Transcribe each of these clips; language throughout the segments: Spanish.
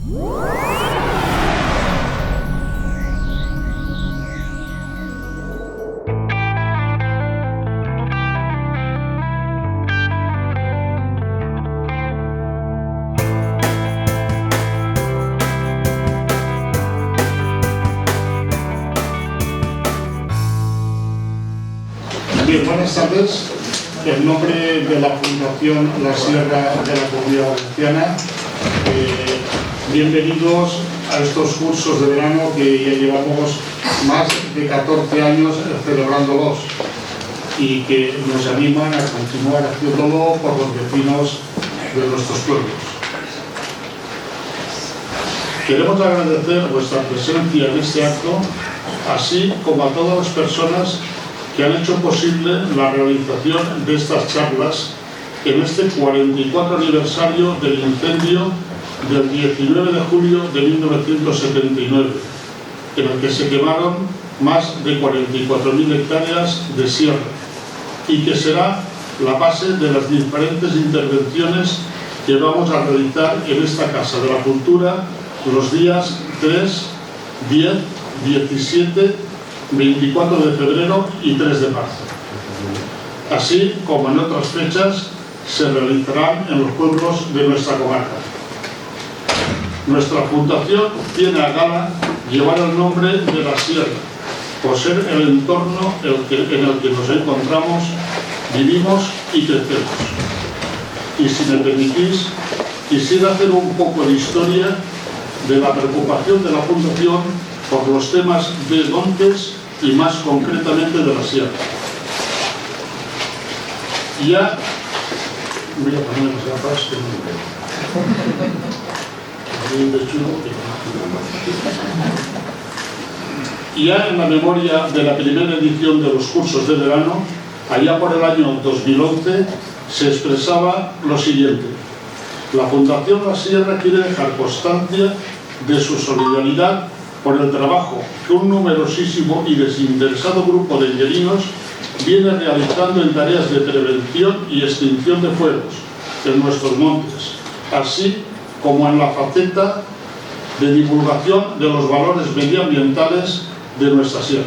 Bien, buenas tardes. En nombre de la Fundación La Sierra de la Comunidad Valenciana, bienvenidos a estos cursos de verano que ya llevamos más de 14 años celebrándolos y que nos animan a continuar haciéndolo por los vecinos de nuestros pueblos. Queremos agradecer vuestra presencia en este acto, así como a todas las personas que han hecho posible la realización de estas charlas en este 44 aniversario del incendio del 19 de julio de 1979, en el que se quemaron más de 44.000 hectáreas de sierra y que será la base de las diferentes intervenciones que vamos a realizar en esta Casa de la Cultura los días 3, 10, 17, 24 de febrero y 3 de marzo. Así como en otras fechas se realizarán en los pueblos de nuestra comarca. Nuestra fundación tiene a gala llevar el nombre de la sierra, por ser el entorno en el que nos encontramos, vivimos y crecemos. Y si me permitís, quisiera hacer un poco de historia de la preocupación de la fundación por los temas de montes y más concretamente de la sierra. Ya voy a poner las gafas que no me ya en la memoria de la primera edición de los cursos de verano, allá por el año 2011, se expresaba lo siguiente: la Fundación La Sierra quiere dejar constancia de su solidaridad por el trabajo que un numerosísimo y desinteresado grupo de inquilinos viene realizando en tareas de prevención y extinción de fuegos en nuestros montes, así como en la faceta de divulgación de los valores medioambientales de nuestra sierra,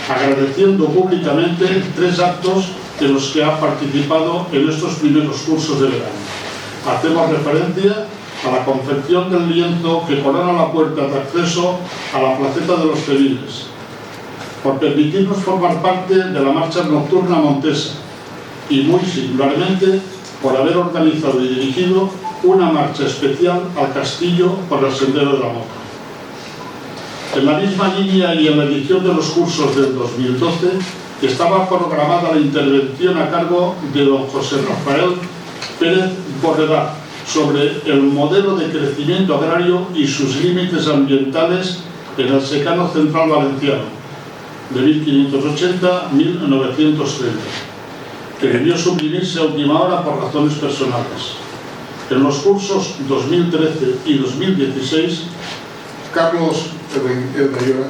agradeciendo públicamente 3 actos en los que ha participado en estos primeros cursos de verano. Hacemos referencia a la confección del lienzo que corona la puerta de acceso a la placeta de los Feliles, por permitirnos formar parte de la marcha nocturna montesa y muy singularmente por haber organizado y dirigido una marcha especial al castillo por el Sendero de la Mota. En la misma línea y en la edición de los cursos del 2012 estaba programada la intervención a cargo de don José Rafael Pérez Borredá sobre el modelo de crecimiento agrario y sus límites ambientales en el secano central valenciano, de 1580 a 1930, que debió suprimirse a última hora por razones personales. En los cursos 2013 y 2016, Carlos Eudayora,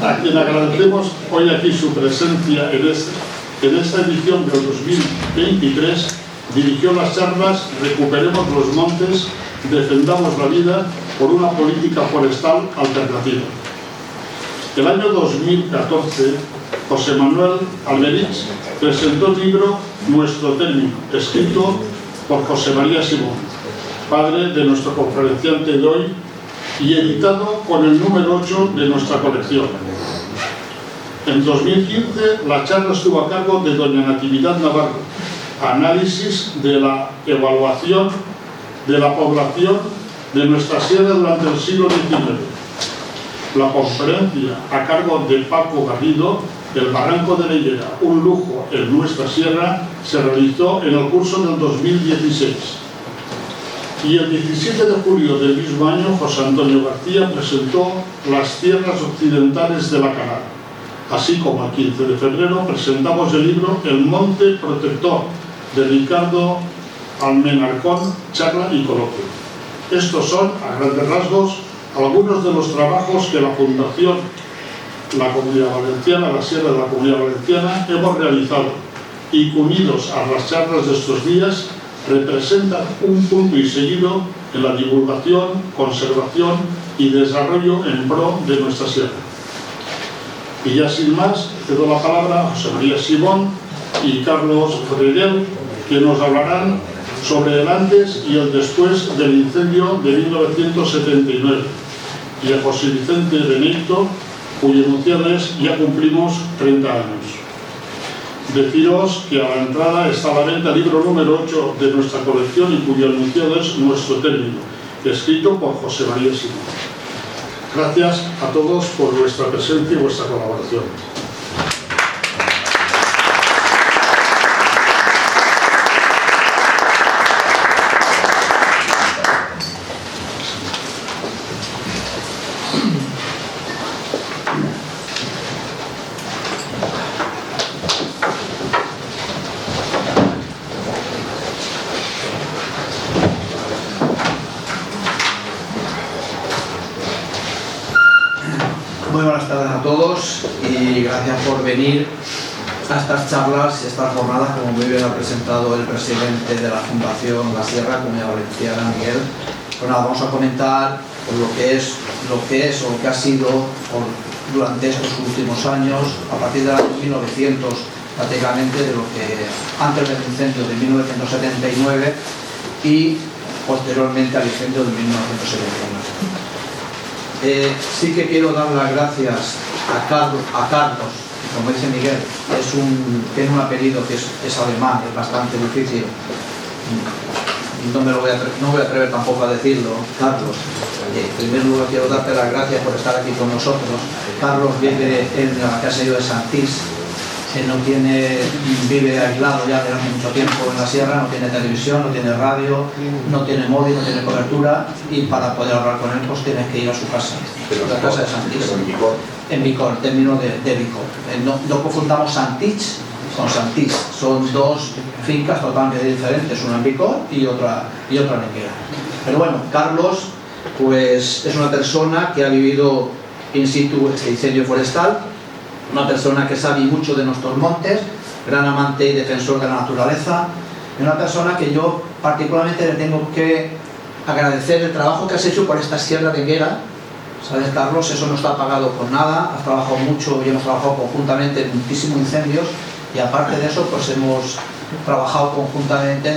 a quien agradecemos hoy aquí su presencia en esta edición del 2023, dirigió las charlas Recuperemos los montes, defendamos la vida por una política forestal alternativa. El año 2014, José Manuel Alberich presentó el libro Nuestro Término, escrito por José María Simón, padre de nuestro conferenciante de hoy, y editado con el número 8 de nuestra colección. En 2015, la charla estuvo a cargo de doña Natividad Navarro, análisis de la evaluación de la población de nuestra sierra durante el siglo XIX. La conferencia, a cargo de Paco Garrido, El Barranco de la Higuera, un lujo en nuestra sierra, se realizó en el curso del 2016. Y el 17 de julio del mismo año, José Antonio García presentó Las tierras occidentales de la Canal. Así como el 15 de febrero presentamos el libro El Monte Protector, de Ricardo Almenarcón, charla y coloquio. Estos son, a grandes rasgos, algunos de los trabajos que la Fundación La Comunidad Valenciana, la Sierra de la Comunidad Valenciana, hemos realizado y unidos a las charlas de estos días representan un punto y seguido en la divulgación, conservación y desarrollo en pro de nuestra sierra. Y ya sin más, cedo la palabra a José María Simón y Carlos Freire, que nos hablarán sobre el antes y el después del incendio de 1979, y a José Vicente Benito, cuyo enunciado es "Ya cumplimos 30 años". Deciros que a la entrada está a la venta el libro número 8 de nuestra colección y cuyo enunciado es "Nuestro término", escrito por José María Simón. Gracias a todos por vuestra presencia y vuestra colaboración. Muy buenas tardes a todos y gracias por venir a estas charlas y estas jornadas, como muy bien ha presentado el presidente de la Fundación La Sierra, Comunidad Valenciana, Miguel. Pues nada, vamos a comentar lo que es o lo que ha sido durante estos últimos años, a partir del año 1900, prácticamente de lo que antes del incendio de 1979 y posteriormente al incendio de 1979. Sí que quiero dar las gracias a Carlos, como dice Miguel, tiene un apellido que es alemán, es bastante difícil, no me voy a atrever tampoco a decirlo. Carlos, en primer lugar quiero darte las gracias por estar aquí con nosotros. Carlos vive en la casa de Santís, vive aislado ya desde hace mucho tiempo en la sierra, no tiene televisión, no tiene radio, no tiene móvil, no tiene cobertura, y para poder hablar con él pues tienes que ir a su casa, la casa de Santís, en Vicor, término de Vicor. No confundamos Santís con Santís, son dos fincas totalmente diferentes, una en Vicor y otra en Enguera. Pero bueno, Carlos pues es una persona que ha vivido in situ este incendio forestal, una persona que sabe mucho de nuestros montes, gran amante y defensor de la naturaleza, y una persona que yo particularmente le tengo que agradecer el trabajo que has hecho por esta sierra de Enguera. ¿Sabes, Carlos? Eso no está pagado por nada, has trabajado mucho y hemos trabajado conjuntamente en muchísimos incendios, y aparte de eso pues hemos trabajado conjuntamente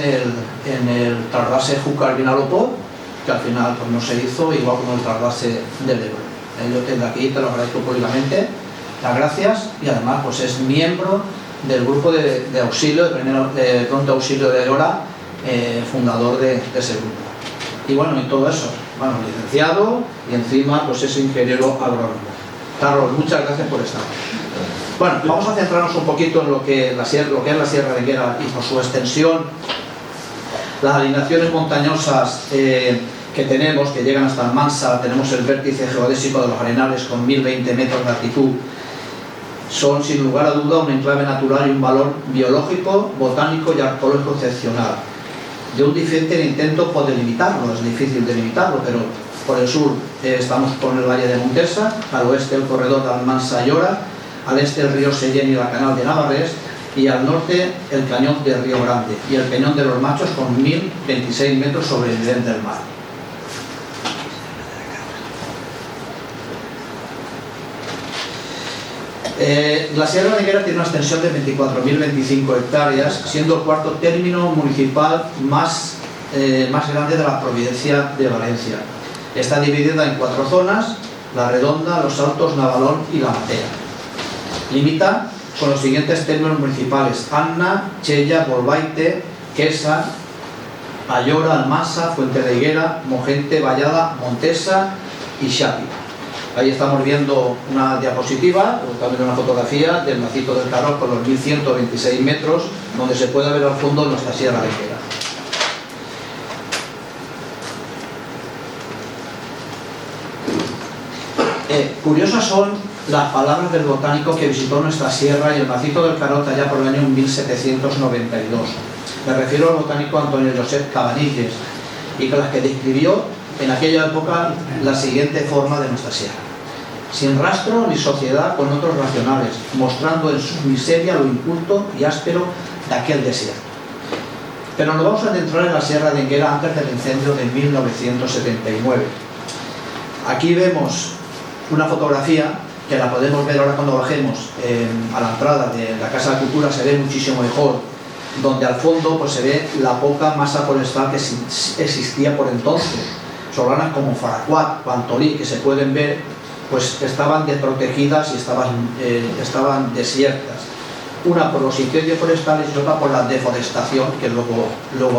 en el trasvase Júcar-Vinalopó, que al final pues no se hizo, igual como el trasvase del Ebro. Yo desde aquí te lo agradezco públicamente, las gracias, y además pues es miembro del grupo de auxilio, de pronto auxilio de Ayora, fundador de ese grupo. Y bueno, y todo eso, bueno, licenciado y encima pues es ingeniero agrónomo. Carlos, muchas gracias por estar. Bueno, vamos a centrarnos un poquito en lo que es la Sierra de Enguera y por su extensión, las alineaciones montañosas que tenemos, que llegan hasta Almansa. Tenemos el vértice geodésico de los Arenales con 1020 metros de altitud. Son sin lugar a duda un enclave natural y un valor biológico, botánico y arqueológico excepcional. De un difícil intento por delimitarlo, es difícil delimitarlo, pero por el sur estamos con el Valle de Montesa, al oeste el corredor de Almansa-Ayora, al este el río Sellén y la canal de Navarrés, y al norte el cañón de Río Grande y el peñón de los Machos con 1026 metros sobre el nivel del mar. La Sierra de Enguera tiene una extensión de 24.025 hectáreas, siendo el cuarto término municipal más grande de la provincia de Valencia. Está dividida en 4 zonas: La Redonda, Los Altos, Navalón y La Matea. Limita con los siguientes términos municipales: Anna, Chella, Bolbaite, Quesa, Ayora, Almansa, Fuente de Higuera, Mogente, Vallada, Montesa y Xapi. Ahí estamos viendo una diapositiva, también una fotografía del Macizo del Carroz con los 1126 metros, donde se puede ver al fondo nuestra Sierra de Enguera. Curiosas son las palabras del botánico que visitó nuestra sierra y el Macizo del Carroz allá por el año 1792. Me refiero al botánico Antonio Josep Cabanilles, y con las que describió en aquella época la siguiente forma de nuestra sierra: sin rastro ni sociedad con otros racionales, mostrando en su miseria lo inculto y áspero de aquel desierto. Pero nos vamos a adentrar en la Sierra de Enguera antes del incendio de 1979. Aquí vemos una fotografía que la podemos ver ahora cuando bajemos a la entrada de la Casa de la Cultura, se ve muchísimo mejor, donde al fondo pues se ve la poca masa forestal que existía por entonces. Solanas como Faracuat o Antolí, que se pueden ver, pues estaban desprotegidas y estaban desiertas. Una por los incendios forestales y otra por la deforestación, que luego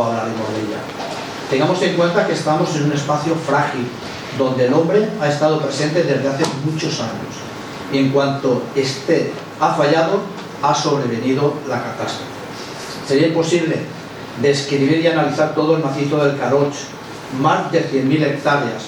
hablaremos de ella. Tengamos en cuenta que estamos en un espacio frágil, donde el hombre ha estado presente desde hace muchos años. Y en cuanto este ha fallado, ha sobrevenido la catástrofe. Sería imposible describir y analizar todo el macizo del Caroch, más de 100.000 hectáreas,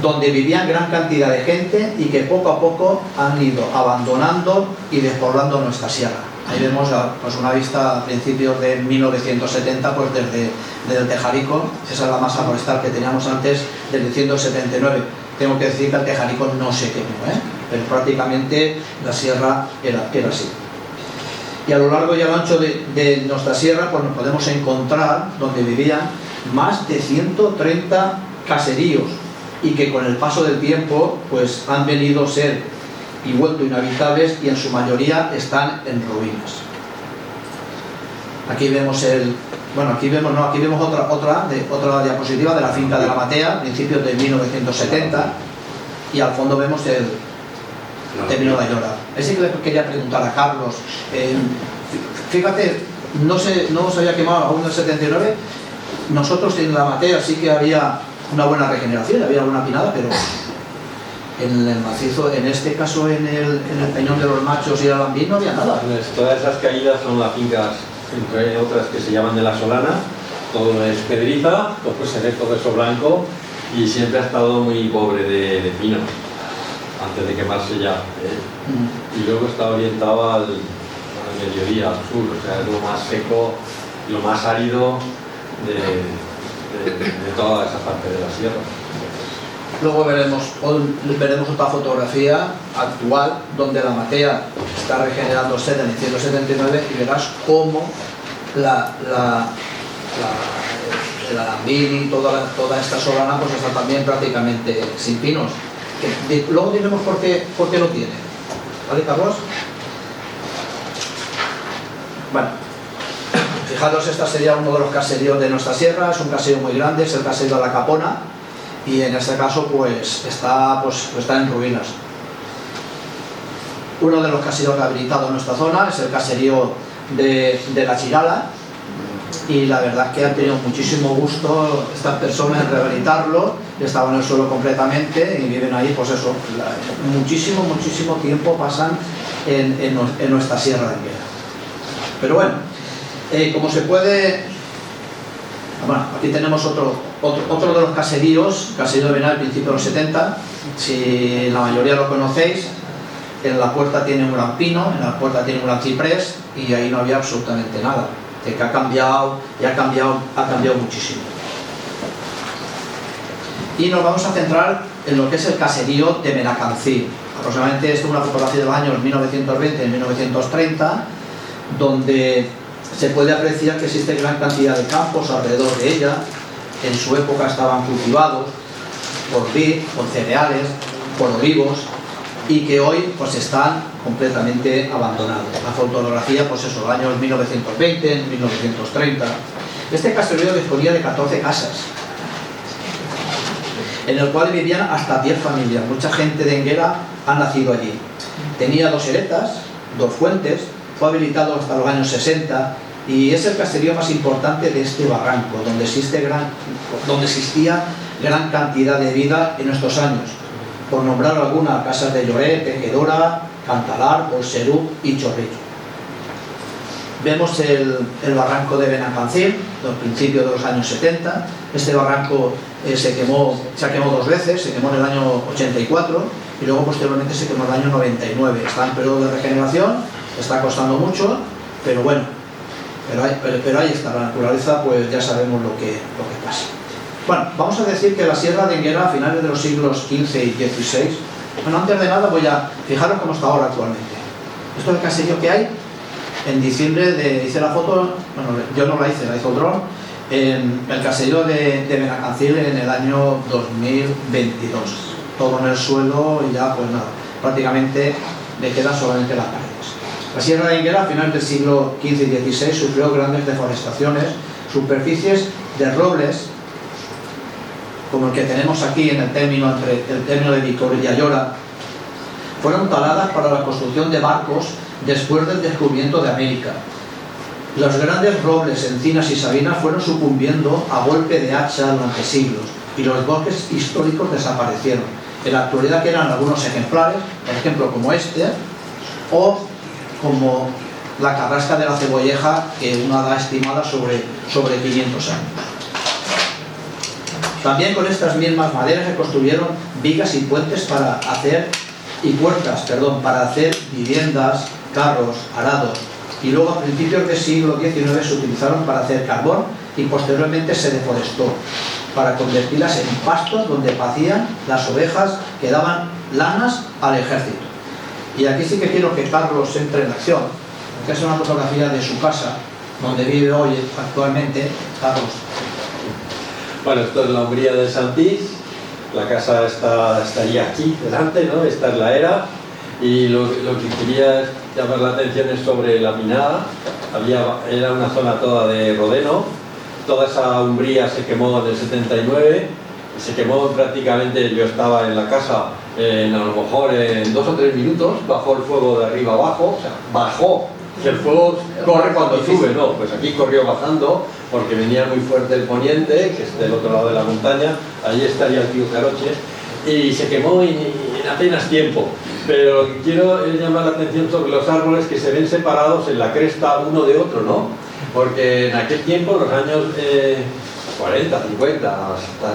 donde vivían gran cantidad de gente y que poco a poco han ido abandonando y despoblando nuestra sierra. Ahí vemos pues, una vista a principios de 1970, pues desde el Tejarico. Esa es la masa forestal que teníamos antes, desde 1979. Tengo que decir que el Tejarico no se quemó, pero prácticamente la sierra era así. Y a lo largo y a lo ancho de nuestra sierra pues nos podemos encontrar donde vivían más de 130 caseríos, y que con el paso del tiempo pues han venido a ser y vuelto inhabitables, y en su mayoría están en ruinas. Aquí vemos otra diapositiva de la finca de la Matea, principios de 1970, y al fondo vemos el término de Ayora. Ese que le quería preguntar a Carlos, fíjate, no se había quemado aún en el 79. Nosotros en la Matea sí que había una buena regeneración, había alguna pinada, pero en el macizo, en este caso en el Peñón de los Machos y el Alambín, no había nada. Todas esas caídas son las fincas, entre otras que se llaman de la Solana. Todo es pedriza, pues se ve todo eso blanco, y siempre ha estado muy pobre de pinos antes de quemarse ya, y luego está orientado al mediodía, al sur, o sea, es lo más seco y lo más árido de toda esa parte de la sierra. Luego veremos otra fotografía actual donde la Matea está regenerándose en el 179, y verás cómo el Alambín y toda esta Solana pues está también prácticamente sin pinos. Luego diremos por qué lo tiene. ¿Vale, Carlos? Bueno, fijaros, esta sería uno de los caseríos de nuestra sierra. Es un caserío muy grande, es el caserío de la Capona, y en este caso pues está en ruinas. Uno de los caseríos rehabilitados en nuestra zona es el caserío de la Chirala, y la verdad es que han tenido muchísimo gusto estas personas en rehabilitarlo. Estaban en el suelo completamente y viven ahí, pues eso, muchísimo tiempo pasan en nuestra sierra de Enguera. Pero bueno, como se puede... Bueno, aquí tenemos otro de los caseríos, caserío de Benal, principio de los 70. Si la mayoría lo conocéis, en la puerta tiene un gran pino, en la puerta tiene un gran ciprés, y ahí no había absolutamente nada. Que ha cambiado muchísimo. Y nos vamos a centrar en lo que es el caserío de Benacancín. Aproximadamente esto es una fotografía de los años 1920 y 1930, donde se puede apreciar que existe gran cantidad de campos alrededor de ella. En su época estaban cultivados por vid, por cereales, por olivos, y que hoy pues están completamente abandonados. La fotografía, pues eso, los años 1920, 1930. Este caserío disponía de 14 casas, en el cual vivían hasta 10 familias. Mucha gente de Enguera ha nacido allí. Tenía 2 eretas, 2 fuentes, fue habilitado hasta los años 60, y es el caserío más importante de este barranco, donde existía gran cantidad de vida en estos años. Por nombrar algunas, casas de Lloré, Tejedora, Cantalar, Bolserú y Chorrillo. Vemos el barranco de Benacancín, del principio de los años 70. Este barranco se ha quemado 2 veces, se quemó en el año 84 y luego posteriormente se quemó en el año 99. Está en periodo de regeneración, está costando mucho, pero bueno, pero ahí está, la naturaleza, pues ya sabemos lo que pasa. Bueno, vamos a decir que la sierra de Enguera, a finales de los siglos XV y XVI, bueno, antes de nada fijaros cómo está ahora actualmente. Esto es el caserío que hay En diciembre hice la foto, bueno, yo no la hice, la hizo otro, en el caserío de Benacancil en el año 2022. Todo en el suelo y ya, pues nada, prácticamente le quedan solamente las paredes. La Sierra de Enguera, a finales del siglo XV y XVI, sufrió grandes deforestaciones. Superficies de robles, como el que tenemos aquí en el término entre el término de Vitoria y Ayora, fueron taladas para la construcción de barcos después del descubrimiento de América. Los grandes robles, encinas y sabinas fueron sucumbiendo a golpe de hacha durante siglos y los bosques históricos desaparecieron. En la actualidad quedan algunos ejemplares, por ejemplo como este, o como la carrasca de la Cebolleja, que una da estimada sobre 500 años. También con estas mismas maderas se construyeron vigas y puentes para hacer viviendas, carros, arados, y luego a principios del siglo XIX se utilizaron para hacer carbón y posteriormente se deforestó para convertirlas en pastos donde pacían las ovejas que daban lanas al ejército. Y aquí sí que quiero que Carlos entre en acción, porque es una fotografía de su casa, donde vive hoy actualmente Carlos. Bueno, esto es la Umbría del Santís, la casa estaría aquí delante, ¿no? Esta es la era, y lo que quería llamar la atención es sobre la Pinada. Era una zona toda de rodeno, toda esa Umbría se quemó en el 79, se quemó prácticamente, yo estaba en la casa, a lo mejor en 2 o 3 minutos, bajó el fuego de arriba abajo, o sea, bajó, que el fuego corre cuando sube, no, pues aquí corrió bajando, porque venía muy fuerte el poniente, que es del otro lado de la montaña, allí estaría el tío Caroche, y se quemó en apenas tiempo. Pero quiero llamar la atención sobre los árboles que se ven separados en la cresta uno de otro, ¿no? Porque en aquel tiempo, en los años 40, 50, hasta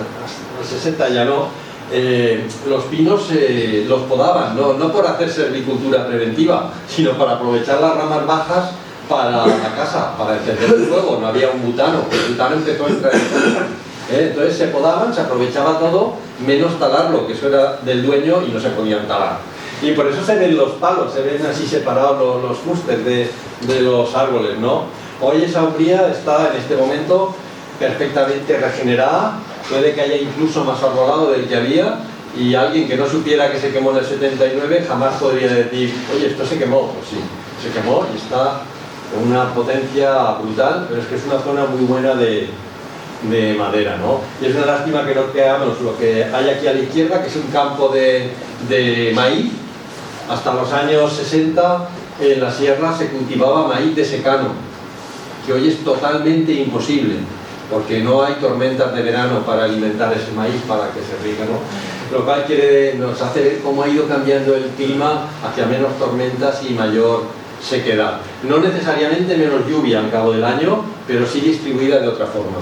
los 60 ya no, los pinos los podaban, no por hacer servicultura preventiva, sino para aprovechar las ramas bajas para la casa, para encender el fuego. No había un butano, el butano empezó a entrar en casa. Entonces se podaban, se aprovechaba todo, menos talarlo, que eso era del dueño y no se podían talar. Y por eso se ven los palos, se ven así separados los fustes de los árboles, ¿no? Hoy esa umbría está en este momento perfectamente regenerada, puede que haya incluso más arbolado del que había, y alguien que no supiera que se quemó en el 79 jamás podría decir, oye, esto se quemó. Pues sí, se quemó y está con una potencia brutal, pero es que es una zona muy buena de madera, ¿no? Y es una lástima que no quedamos lo que hay aquí a la izquierda, que es un campo de maíz. Hasta los años 60 en la sierra se cultivaba maíz de secano, que hoy es totalmente imposible, porque no hay tormentas de verano para alimentar ese maíz para que se riega, ¿no? Lo cual nos hace ver cómo ha ido cambiando el clima hacia menos tormentas y mayor sequedad. No necesariamente menos lluvia al cabo del año, pero sí distribuida de otra forma.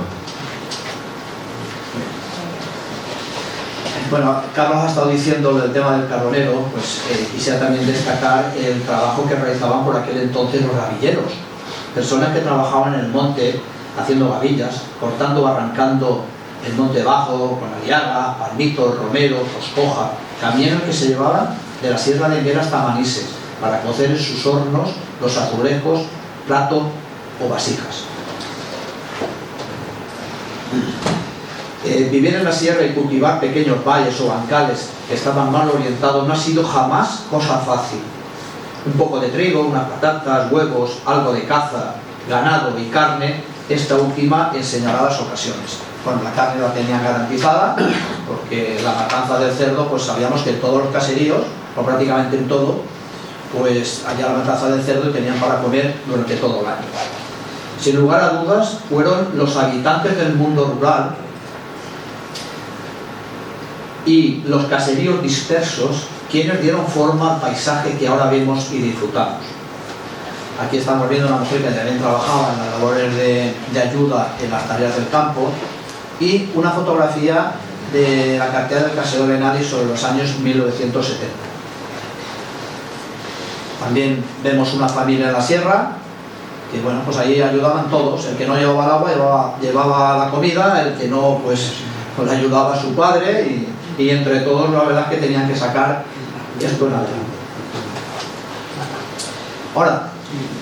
Bueno, Carlos ha estado diciendo del tema del carbonero, pues quisiera también destacar el trabajo que realizaban por aquel entonces los gavilleros, personas que trabajaban en el monte haciendo gavillas, cortando o arrancando el monte bajo con aliaga, palmitos, romero, coscoja, camiones que se llevaban de la Sierra de Enguera hasta Manises para cocer en sus hornos los azulejos, plato o vasijas. Vivir en la sierra y cultivar pequeños valles o bancales que estaban mal orientados no ha sido jamás cosa fácil. Un poco de trigo, unas patatas, huevos, algo de caza, ganado y carne, esta última en señaladas ocasiones. Bueno, la carne la tenían garantizada, porque la matanza del cerdo, pues sabíamos que en todos los caseríos, o prácticamente en todo, pues allá la matanza del cerdo y tenían para comer durante todo el año. Sin lugar a dudas, fueron los habitantes del mundo rural y los caseríos dispersos quienes dieron forma al paisaje que ahora vemos y disfrutamos. Aquí estamos viendo una mujer que también trabajaba en las labores de ayuda en las tareas del campo, y una fotografía de la cartera del caserío de Henares sobre los años 1970. También vemos una familia en la sierra, que bueno, pues ahí ayudaban todos. El que no llevaba el agua llevaba la comida, el que no, pues le ayudaba a su padre, y entre todos la verdad es que tenían que sacar esto en adelante. Ahora,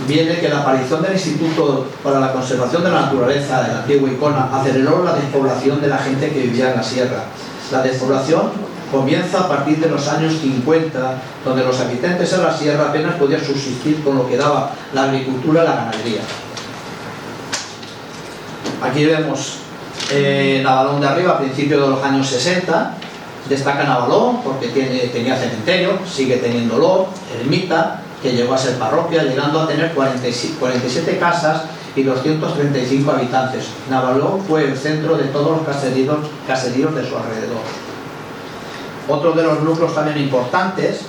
viene que la aparición del Instituto para la Conservación de la Naturaleza de la antigua Icona aceleró la despoblación de la gente que vivía en la sierra. La despoblación comienza a partir de los años 50, donde los habitantes en la sierra apenas podían subsistir con lo que daba la agricultura y la ganadería. Aquí vemos Navalón de arriba, a principios de los años 60. Destaca Navalón porque tenía cementerio, sigue teniéndolo, ermita, que llegó a ser parroquia, llegando a tener 47 casas y 235 habitantes. Navalón fue el centro de todos los caseríos de su alrededor. Otro de los núcleos también importantes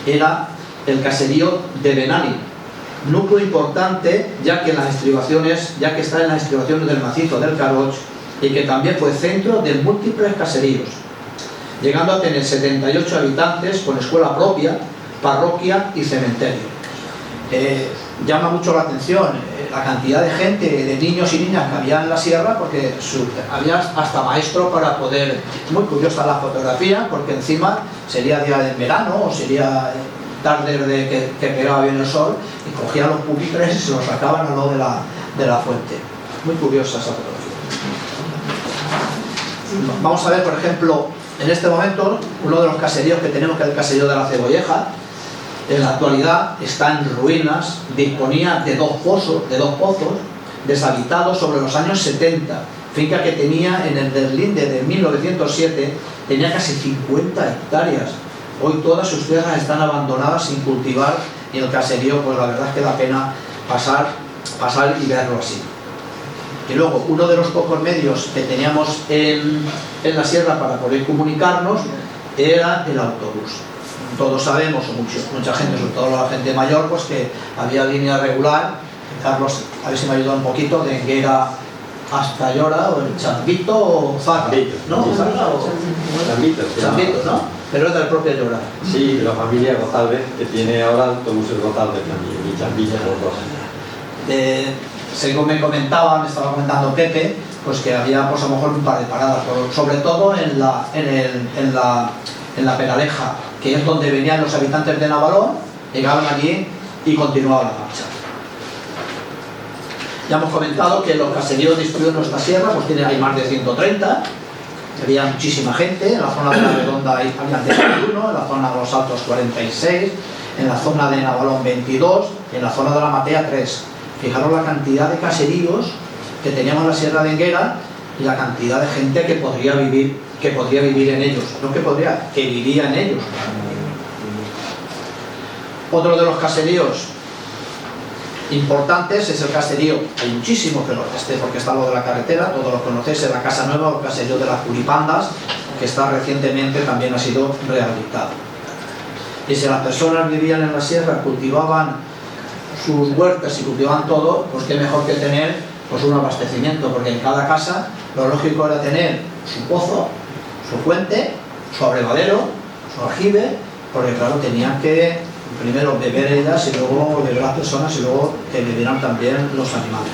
era el caserío de Benali, núcleo importante ya que está en las estribaciones del macizo del Caroch y que también fue centro de múltiples caseríos, llegando a tener 78 habitantes con escuela propia, parroquia y cementerio. Llama mucho la atención la cantidad de gente, de niños y niñas que había en la sierra, porque había hasta maestro para poder... Muy curiosa la fotografía, porque encima sería día de verano o sería tarde que pegaba bien el sol, y cogían los pupitres y se los sacaban al lado de la fuente. Muy curiosa esa fotografía. Vamos a ver, por ejemplo, en este momento, uno de los caseríos que tenemos, que es el caserío de la Cebolleja, en la actualidad está en ruinas, disponía de dos pozos deshabitados sobre los años 70, finca que tenía en el Deslinde de 1907, tenía casi 50 hectáreas. Hoy todas sus tierras están abandonadas sin cultivar, y el caserío, pues la verdad es que da pena pasar y verlo así. Y luego, uno de los pocos medios que teníamos en la sierra para poder comunicarnos era el autobús. Todos sabemos, o mucha gente, sobre todo la gente mayor, pues que había línea regular. Carlos, a ver si me ayuda un poquito, de Enguera hasta Llora, o el Chambito o Zarra, ¿no? Chambito, ¿no? Pero es del propio Llora. Sí, la familia González, que tiene ahora autobuses González también, y Chambito los dos. Según me estaba comentando Pepe, pues que había pues a lo mejor un par de paradas, sobre todo en la Peraleja, que es donde venían los habitantes de Navalón, llegaban allí y continuaban la marcha. Ya hemos comentado que los caseríos distribuidos en nuestra sierra pues hay más de 130, había muchísima gente. En la zona de la Redonda había 31, en la zona de los Altos 46, en la zona de Navalón 22, y en la zona de la Matea 3. Fijaros la cantidad de caseríos que teníamos en la Sierra de Enguera y la cantidad de gente que podría vivir en ellos, que vivía en ellos. Otro de los caseríos importantes es el caserío, hay muchísimos, pero porque está lo de la carretera, todos lo conocéis, es la Casa Nueva, el caserío de las Culipandas, que está recientemente también ha sido rehabilitado. Y si las personas vivían en la sierra, cultivaban sus huertas y cultivaban todo, pues qué mejor que tener pues un abastecimiento, porque en cada casa lo lógico era tener su pozo, su fuente, su abrevadero, su aljibe, porque claro, tenían que primero beber ellas y luego beber las personas y luego que bebieran también los animales.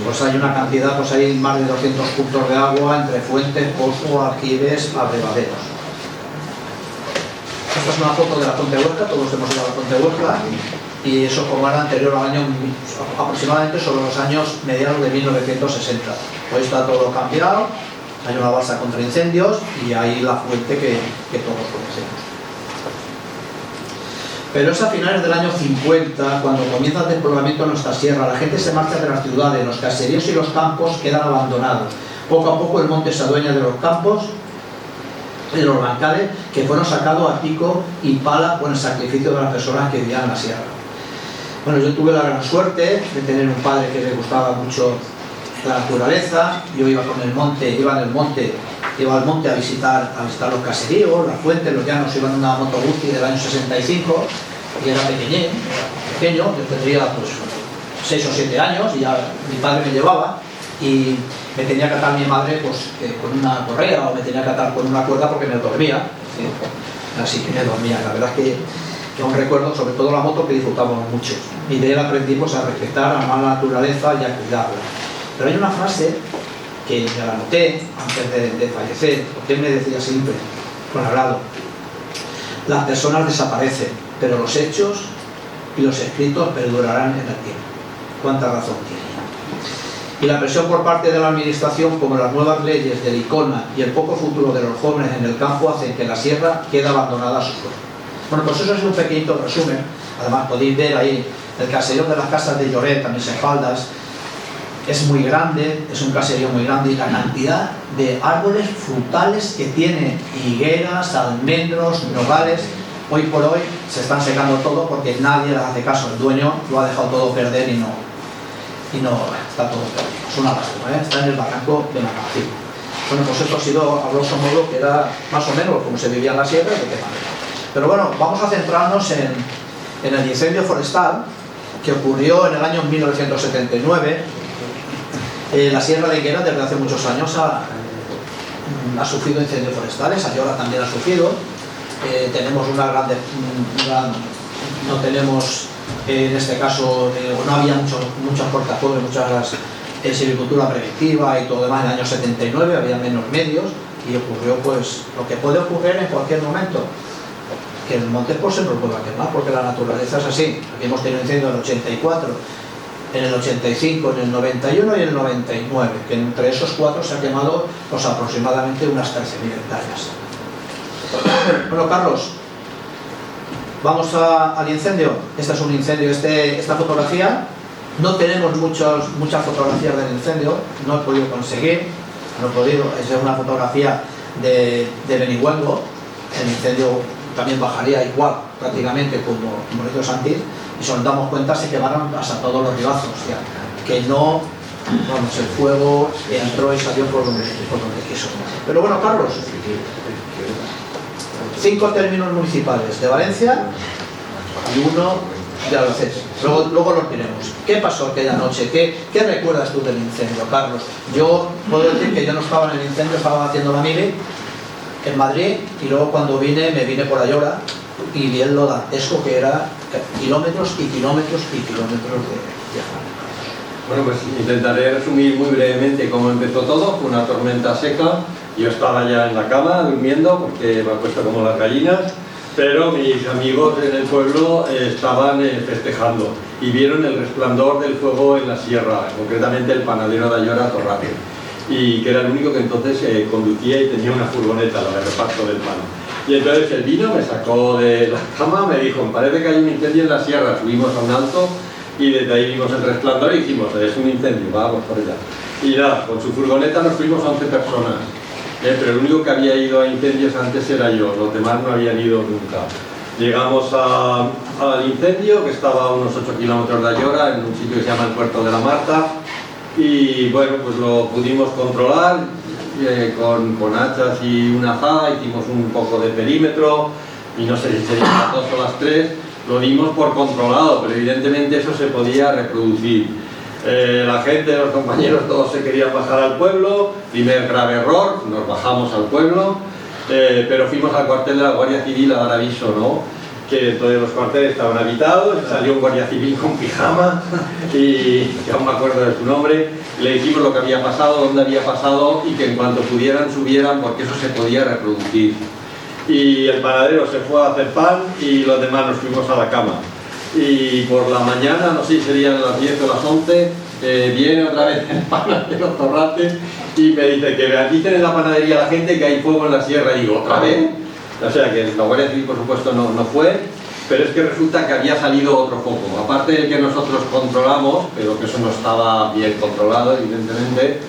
Pues hay una cantidad, pues hay más de 200 puntos de agua entre fuentes, pozo, aljibes, abrevaderos. Esta es una foto de la Fuente Huesca, todos hemos ido a la Fuente Huesca, y eso como era anterior al año, aproximadamente sobre los años mediados de 1960. Hoy está todo cambiado, hay una balsa contra incendios y hay la fuente que todos conocemos. Pero es a finales del año 50 cuando comienza el despoblamiento en nuestra sierra. La gente se marcha de las ciudades, los caseríos y los campos quedan abandonados. Poco a poco el monte se adueña de los campos, de los bancales, que fueron sacados a pico y pala con el sacrificio de las personas que vivían en la sierra. Bueno, yo tuve la gran suerte de tener un padre que le gustaba mucho la naturaleza. Yo iba al monte a visitar los caseríos, las fuentes, los llanos. Iba en una Moto Guzzi del año 65 y era pequeño, yo tendría pues 6 o 7 años y ya mi padre me llevaba y me tenía que atar mi madre pues con una correa o me tenía que atar con una cuerda porque me dormía, así que me dormía. La verdad es que un recuerdo, sobre todo la moto, que disfrutábamos mucho, y de él aprendimos a respetar, a amar la naturaleza y a cuidarla. Pero hay una frase que me la anoté antes de fallecer, porque él me decía siempre, con agrado: las personas desaparecen, pero los hechos y los escritos perdurarán en el tiempo. ¿Cuánta razón tiene? Y la presión por parte de la administración, como las nuevas leyes del ICONA y el poco futuro de los jóvenes en el campo, hacen que la sierra quede abandonada a su suerte. Bueno, pues eso es un pequeñito resumen. Además podéis ver ahí el caserío de las casas de Lloret, a mis espaldas. Es muy grande, es un caserío muy grande, y la cantidad de árboles frutales que tiene, higueras, almendros, nogales, hoy por hoy se están secando todo porque nadie les hace caso. El dueño lo ha dejado todo perder y no está todo perdido. Es una lástima, está en el barranco de Macacín. Bueno, pues esto ha sido a grosso modo, que era más o menos como se vivía en la sierra y de qué manera. Pero bueno, vamos a centrarnos en el incendio forestal que ocurrió en el año 1979. La Sierra de Higuera desde hace muchos años ha sufrido incendios forestales, Ayora también ha sufrido. Tenemos una grande, no tenemos en este caso, no había muchos cortafuegos, mucha silvicultura preventiva y todo lo demás. En el año 79 había menos medios y ocurrió pues lo que puede ocurrir en cualquier momento, que el monte pues se nos pueda quemar, porque la naturaleza es así. Aquí hemos tenido incendio en el 84, en el 85, en el 91 y en el 99, que entre esos 4 se ha quemado pues aproximadamente unas 13.000 hectáreas. Bueno, Carlos, vamos al incendio. Este es un incendio, esta fotografía, no tenemos muchas fotografías del incendio, no he podido conseguir, es una fotografía de Benihuengo. El incendio también bajaría igual prácticamente como Morito Santis, y si nos damos cuenta se quemaron hasta todos los ribazos, que no, vamos, el fuego entró y salió por donde quiso. Pero bueno, Carlos, 5 términos municipales de Valencia y 1 de Albacete. Luego los diremos. ¿Qué pasó aquella noche? ¿Qué recuerdas tú del incendio, Carlos? Yo puedo decir que yo no estaba en el incendio, estaba haciendo la mili en Madrid, y luego cuando me vine por Ayora y vi lo dantesco que era, kilómetros y kilómetros y kilómetros de viajar. Bueno, pues intentaré resumir muy brevemente cómo empezó todo. Fue una tormenta seca, yo estaba ya en la cama durmiendo porque me acuesto como las gallinas, pero mis amigos en el pueblo estaban festejando y vieron el resplandor del fuego en la sierra, concretamente el panadero de Ayora, Torrate, y que era el único que entonces conducía y tenía una furgoneta, la de reparto del pan. Y entonces él vino, me sacó de la cama, me dijo, parece que hay un incendio en la sierra. Subimos a un alto y desde ahí vimos el resplandor y dijimos, es un incendio, vamos por allá. Y nada, con su furgoneta nos fuimos 11 personas, pero el único que había ido a incendios antes era yo, los demás no habían ido nunca. Llegamos al incendio, que estaba a unos 8 kilómetros de Ayora, en un sitio que se llama el Puerto de la Marta, y bueno, pues lo pudimos controlar con hachas y una azada. Hicimos un poco de perímetro y no sé si serían las 2 o las 3, lo dimos por controlado, pero evidentemente eso se podía reproducir. La gente, los compañeros, todos se querían bajar al pueblo. Primer grave error, nos bajamos al pueblo, pero fuimos al cuartel de la Guardia Civil a dar aviso, ¿no? Que todos los cuarteles estaban habitados, salió un guardia civil con pijama y ya no me acuerdo de su nombre, le dijimos lo que había pasado, dónde había pasado, y que en cuanto pudieran subieran porque eso se podía reproducir. Y el panadero se fue a hacer pan y los demás nos fuimos a la cama. Y por la mañana, no sé si serían las 10 o las 11, viene otra vez el panadero Torrate y me dice que dicen en la panadería a la gente que hay fuego en la sierra. Y digo, ¿otra vez? O sea que la Guardia Civil por supuesto no fue, pero es que resulta que había salido otro foco, aparte del que nosotros controlamos, pero que eso no estaba bien controlado evidentemente.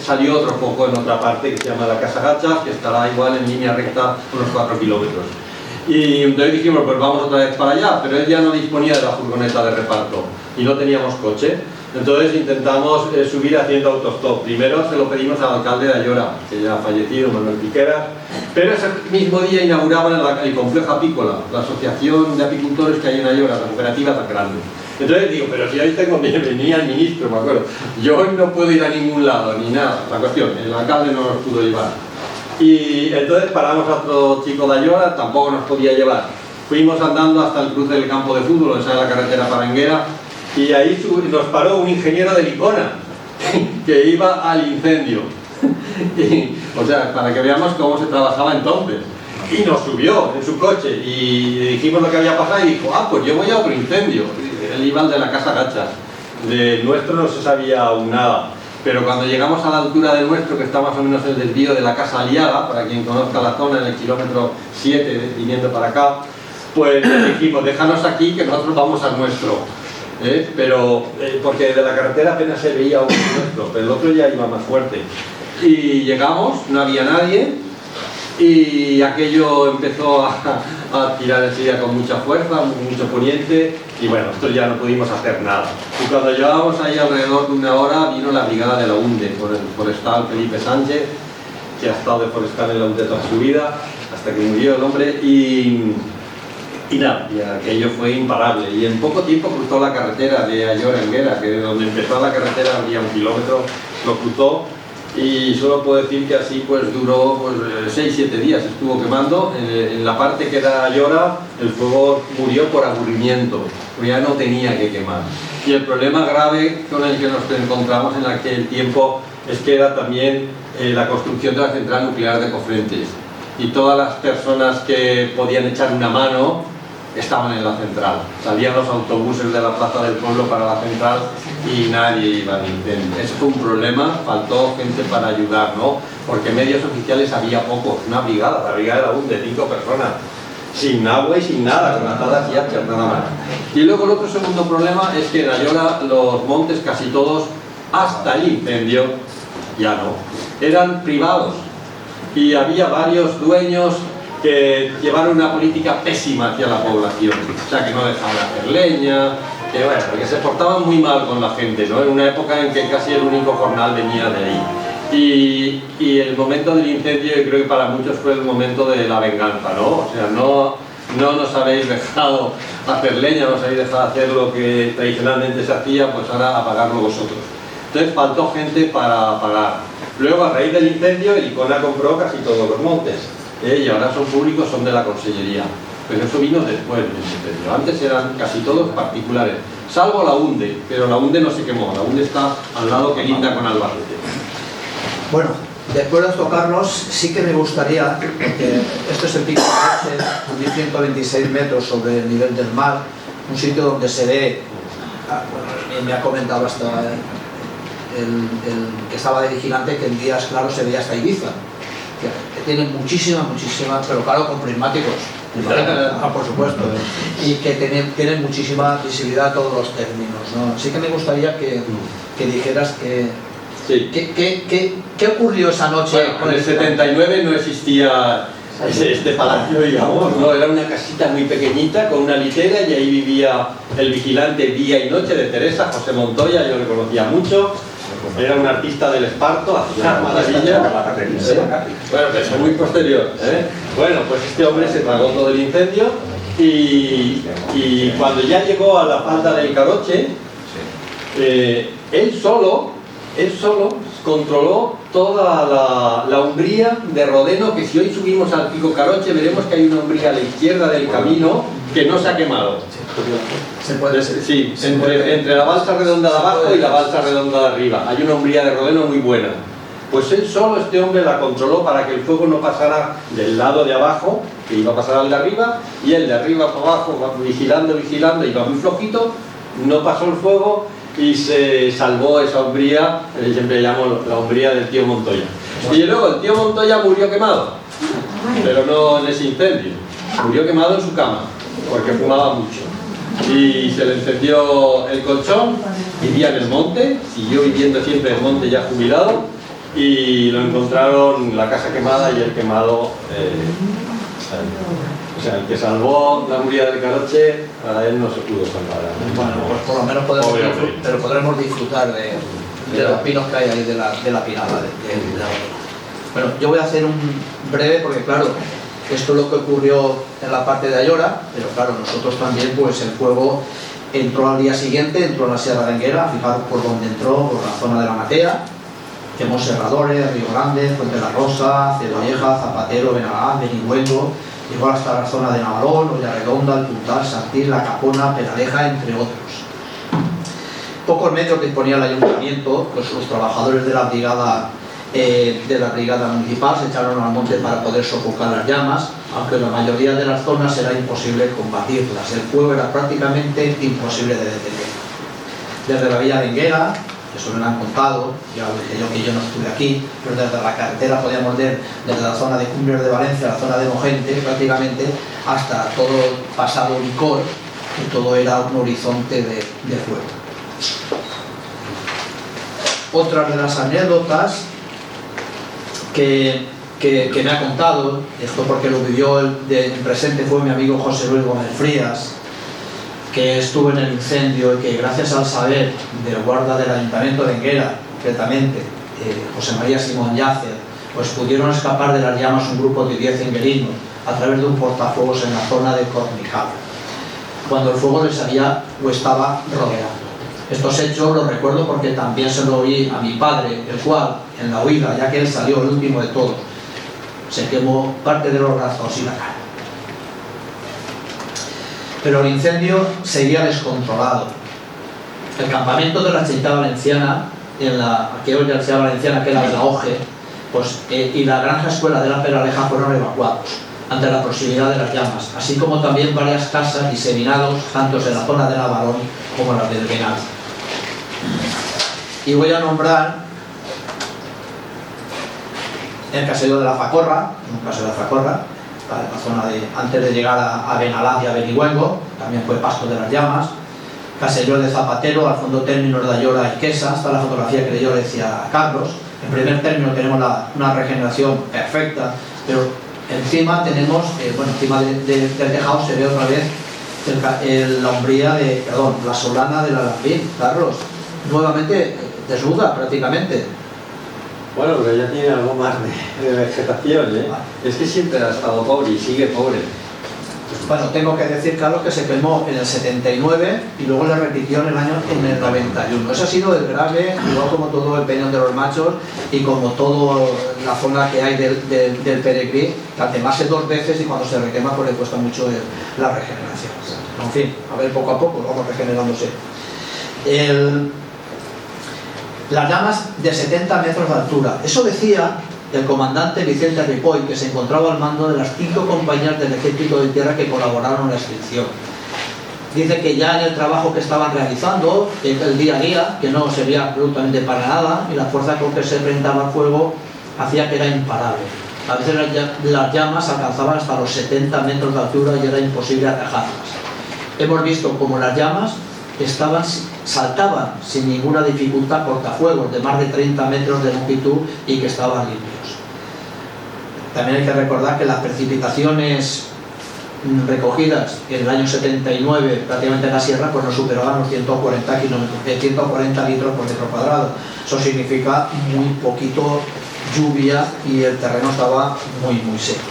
Salió otro foco en otra parte que se llama la Casa Gachas, que estará igual en línea recta unos 4 kilómetros. Y entonces dijimos, pues vamos otra vez para allá, pero él ya no disponía de la furgoneta de reparto y no teníamos coche. Entonces intentamos subir haciendo autostop. Primero se lo pedimos al alcalde de Ayora, que ya ha fallecido, Manuel Piqueras, pero ese mismo día inauguraban el complejo apícola, la asociación de apicultores que hay en Ayora, la cooperativa tan grande. Entonces digo, pero si ahí venía el ministro, me acuerdo, yo hoy no puedo ir a ningún lado, ni nada. La cuestión, el alcalde no nos pudo llevar. Y entonces paramos a otro chico de Ayora, tampoco nos podía llevar. Fuimos andando hasta el cruce del campo de fútbol, esa es la carretera Paranguera, y ahí nos paró un ingeniero de Licona que iba al incendio. O sea, para que veamos cómo se trabajaba entonces. y nos subió en su coche y le dijimos lo que había pasado y dijo, pues yo voy a otro incendio. Él iba al de la casa Gachas, del nuestro no se sabía aún nada, pero cuando llegamos a la altura del nuestro, que está más o menos el desvío de la casa Aliaga, para quien conozca la zona, en el kilómetro 7 viniendo para acá, pues le dijimos, déjanos aquí que nosotros vamos al nuestro. Porque de la carretera apenas se veía uno nuestro, pero el otro ya iba más fuerte. Y llegamos, no había nadie, y aquello empezó a tirar enseguida con mucha fuerza, mucho poniente, y bueno, nosotros ya no pudimos hacer nada. Y cuando llevábamos ahí alrededor de una hora, vino la brigada de la UNDE, por el forestal Felipe Sánchez, que ha estado de forestal en la UNDE toda su vida, hasta que murió el hombre, y nada, y aquello fue imparable. Y en poco tiempo cruzó la carretera de Ayora a Enguera, que de donde empezó la carretera había 1 kilómetro, lo cruzó. Y solo puedo decir que así pues duró 6-7 días, estuvo quemando. En la parte que da Ayora el fuego murió por aburrimiento, porque ya no tenía que quemar. Y el problema grave con el que nos encontramos en aquel tiempo es que era también la construcción de la central nuclear de Cofrentes. Y todas las personas que podían echar una mano estaban en la central. Salían los autobuses de la plaza del pueblo para la central y nadie iba al incendio. Ese fue un problema, faltó gente para ayudar, ¿no? Porque medios oficiales había pocos, una brigada, la brigada de la UNDE, 5 personas, sin agua y sin nada, con atadas y hachas, nada más. Y luego el otro segundo problema es que en Ayora los montes, casi todos, hasta el incendio, ya no, eran privados. Y había varios dueños que llevaron una política pésima hacia la población, o sea, que no dejaban hacer leña, que se portaban muy mal con la gente, ¿no? En una época en que casi el único jornal venía de ahí. Y el momento del incendio, yo creo que para muchos fue el momento de la venganza, ¿no? O sea, no nos habéis dejado hacer leña, no os habéis dejado hacer lo que tradicionalmente se hacía, pues ahora apagarlo vosotros. Entonces faltó gente para apagar. Luego, a raíz del incendio, el ICONA compró casi todos los montes. Y ahora son públicos, son de la Consellería, pero eso vino después del incendio. Antes eran casi todos particulares, salvo la UNDE, pero la UNDE no se quemó, la UNDE está al lado que linda con Albacete. Bueno, después de esto, Carlos, sí que me gustaría, porque esto es el pico de 1126 metros sobre el nivel del mar, un sitio donde se ve, bueno, me ha comentado hasta el que estaba de vigilante que en días claros se veía hasta Ibiza, que tienen muchísima, pero claro, con prismáticos, por supuesto, y que tienen muchísima visibilidad todos los términos, ¿no? Así que me gustaría que dijeras que sí. ¿Qué ocurrió esa noche? Bueno, en el 79 no existía este palacio, digamos, ¿no? Era una casita muy pequeñita con una litera y ahí vivía el vigilante día y noche de Teresa, José Montoya, yo le conocía mucho. Era un artista del Esparto, hacía maravillas. Bueno, pero es muy posterior, ¿eh? Bueno, pues este hombre se tragó todo el incendio y cuando ya llegó a la falda del Caroche, él solo controló toda la umbría de Rodeno, que si hoy subimos al pico Caroche veremos que hay una umbría a la izquierda del camino que no se ha quemado. Sí, entre la balsa redonda de abajo y la balsa redonda de arriba hay una umbría de Rodeno muy buena. Pues él solo, este hombre, la controló para que el fuego no pasara del lado de abajo, que iba a pasar al de arriba, y el de arriba para abajo, vigilando, iba muy flojito, no pasó el fuego y se salvó esa umbría, que siempre llamo la umbría del tío Montoya. Y luego el tío Montoya murió quemado, pero no en ese incendio, murió quemado en su cama, porque fumaba mucho. Y se le encendió el colchón, vivía en el monte, siguió viviendo siempre en el monte ya jubilado, y lo encontraron la casa quemada y el quemado, o sea, el que salvó la umbría del Caroche, a él no se pudo salvar. Bueno, pues por lo menos podremos disfrutar de los pinos que hay ahí, de la pinada. Bueno, yo voy a hacer un breve, porque claro, esto es lo que ocurrió en la parte de Ayora, pero claro, nosotros también, pues el fuego entró al día siguiente, entró a la Sierra de Enguera, fijaros por dónde entró, por la zona de la Matea, tenemos Serradores, Río Grande, Fuente de la Rosa, Cedolleja, Zapatero, Benalán, Benihuelgo, llegó hasta la zona de Navalón, Ollarredonda, El Puntal, Sartís, La Capona, Peraleja, entre otros. Pocos medios que disponía el ayuntamiento, pues los trabajadores de la brigada de la brigada municipal, se echaron al monte para poder sofocar las llamas, aunque en la mayoría de las zonas era imposible combatirlas. El fuego era prácticamente imposible de detener. Desde la villa de Enguera, eso me lo han contado, ya lo dije yo que yo no estuve aquí, pero desde la carretera podíamos ver desde la zona de Cumbres de Valencia, la zona de Mogente prácticamente, hasta todo pasado Vicor, que todo era un horizonte de fuego. Otra de las anécdotas que me ha contado, esto porque lo vivió en presente, fue mi amigo José Luis Gómez Frías, que estuvo en el incendio y que gracias al saber del guarda del Ayuntamiento de Enguera, concretamente José María Simón Yacer, pues pudieron escapar de las llamas un grupo de 10 enguerinos a través de un portafuegos en la zona de Cornijal, cuando el fuego les había o estaba rodeando. Estos hechos los recuerdo porque también se lo oí a mi padre, el cual, en la huida, ya que él salió el último de todos, se quemó parte de los brazos y la cara. Pero el incendio seguía descontrolado. El campamento de la Chita Valenciana, que hoy la Chita Valenciana, que era de la OGE, pues, y la granja escuela de la Peraleja fueron evacuados ante la proximidad de las llamas, así como también varias casas y seminados, tanto en la zona de Navarón como en la del Venal. Y voy a nombrar el caserío de la Facorra, la zona antes de llegar a Benalaz y a Benihuengo, también fue pasto de las llamas. Caserío de Zapatero, al fondo términos de Ayora y Quesa, está la fotografía que yo le decía a Carlos. En primer término tenemos una regeneración perfecta, pero encima tenemos, encima del tejado se ve otra vez la umbría la solana del Alambín, Carlos, nuevamente desnuda prácticamente. Bueno, pero ya tiene algo más de vegetación, ¿eh? Es que siempre ha estado pobre y sigue pobre. Bueno, tengo que decir, Carlos, que se quemó en el 79 y luego le repitió en el 91. Eso ha sido el grave, igual como todo el Peñón de los Machos y como toda la zona que hay del Peregrí, que al quemarse 2 veces y cuando se requema pues le cuesta mucho la regeneración. En fin, a ver, poco a poco vamos regenerándose. Las llamas de 70 metros de altura. Eso decía el comandante Vicente Ripoll, que se encontraba al mando de las 5 compañías del Ejército de Tierra que colaboraron en la extinción. Dice que ya en el trabajo que estaban realizando, el día a día, que no servía absolutamente para nada, y la fuerza con que se enfrentaba al fuego hacía que era imparable. A veces las llamas alcanzaban hasta los 70 metros de altura y era imposible atajarlas. Hemos visto cómo las llamas saltaban sin ninguna dificultad cortafuegos de más de 30 metros de longitud y que estaban limpios. También hay que recordar que las precipitaciones recogidas en el año 79 prácticamente en la sierra pues no superaban los 140 litros por metro cuadrado. Eso significa muy poquito lluvia y el terreno estaba muy seco.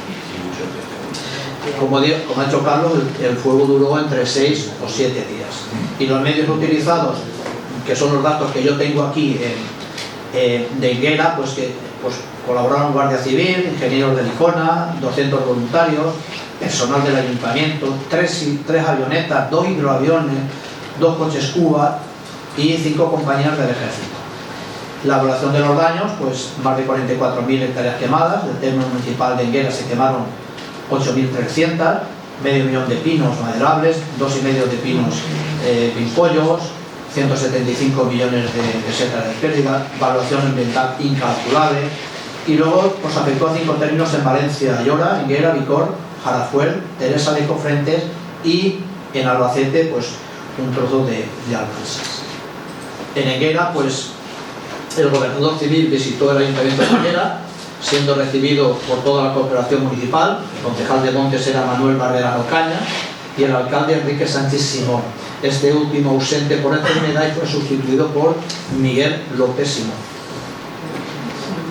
Como ha dicho Carlos, el fuego duró entre 6 o 7 días. Y los medios utilizados, que son los datos que yo tengo aquí de Enguera, pues colaboraron Guardia Civil, ingenieros de Licona, 200 voluntarios, personal del ayuntamiento, 3 avionetas, 2 hidroaviones, 2 coches Cuba y 5 compañías del ejército. La evaluación de los daños, pues más de 44.000 hectáreas quemadas. Del término municipal de Enguera se quemaron 8.300, medio millón de pinos maderables, 2,5 de pinos pimpollos, 175 millones de pesetas de pérdida, evaluación ambiental incalculable. Y luego pues afectó a 5 términos en Valencia, Ayora, Enguera, Vicor, Jarafuel, Teresa de Cofrentes y en Albacete pues un trozo de Almanzas. En Enguera pues el gobernador civil visitó el ayuntamiento de Enguera, siendo recibido por toda la cooperación municipal. El concejal de Montes era Manuel Barrera Ocaña y el alcalde Enrique Sánchez Simón, este último ausente por enfermedad y fue sustituido por Miguel López Simón.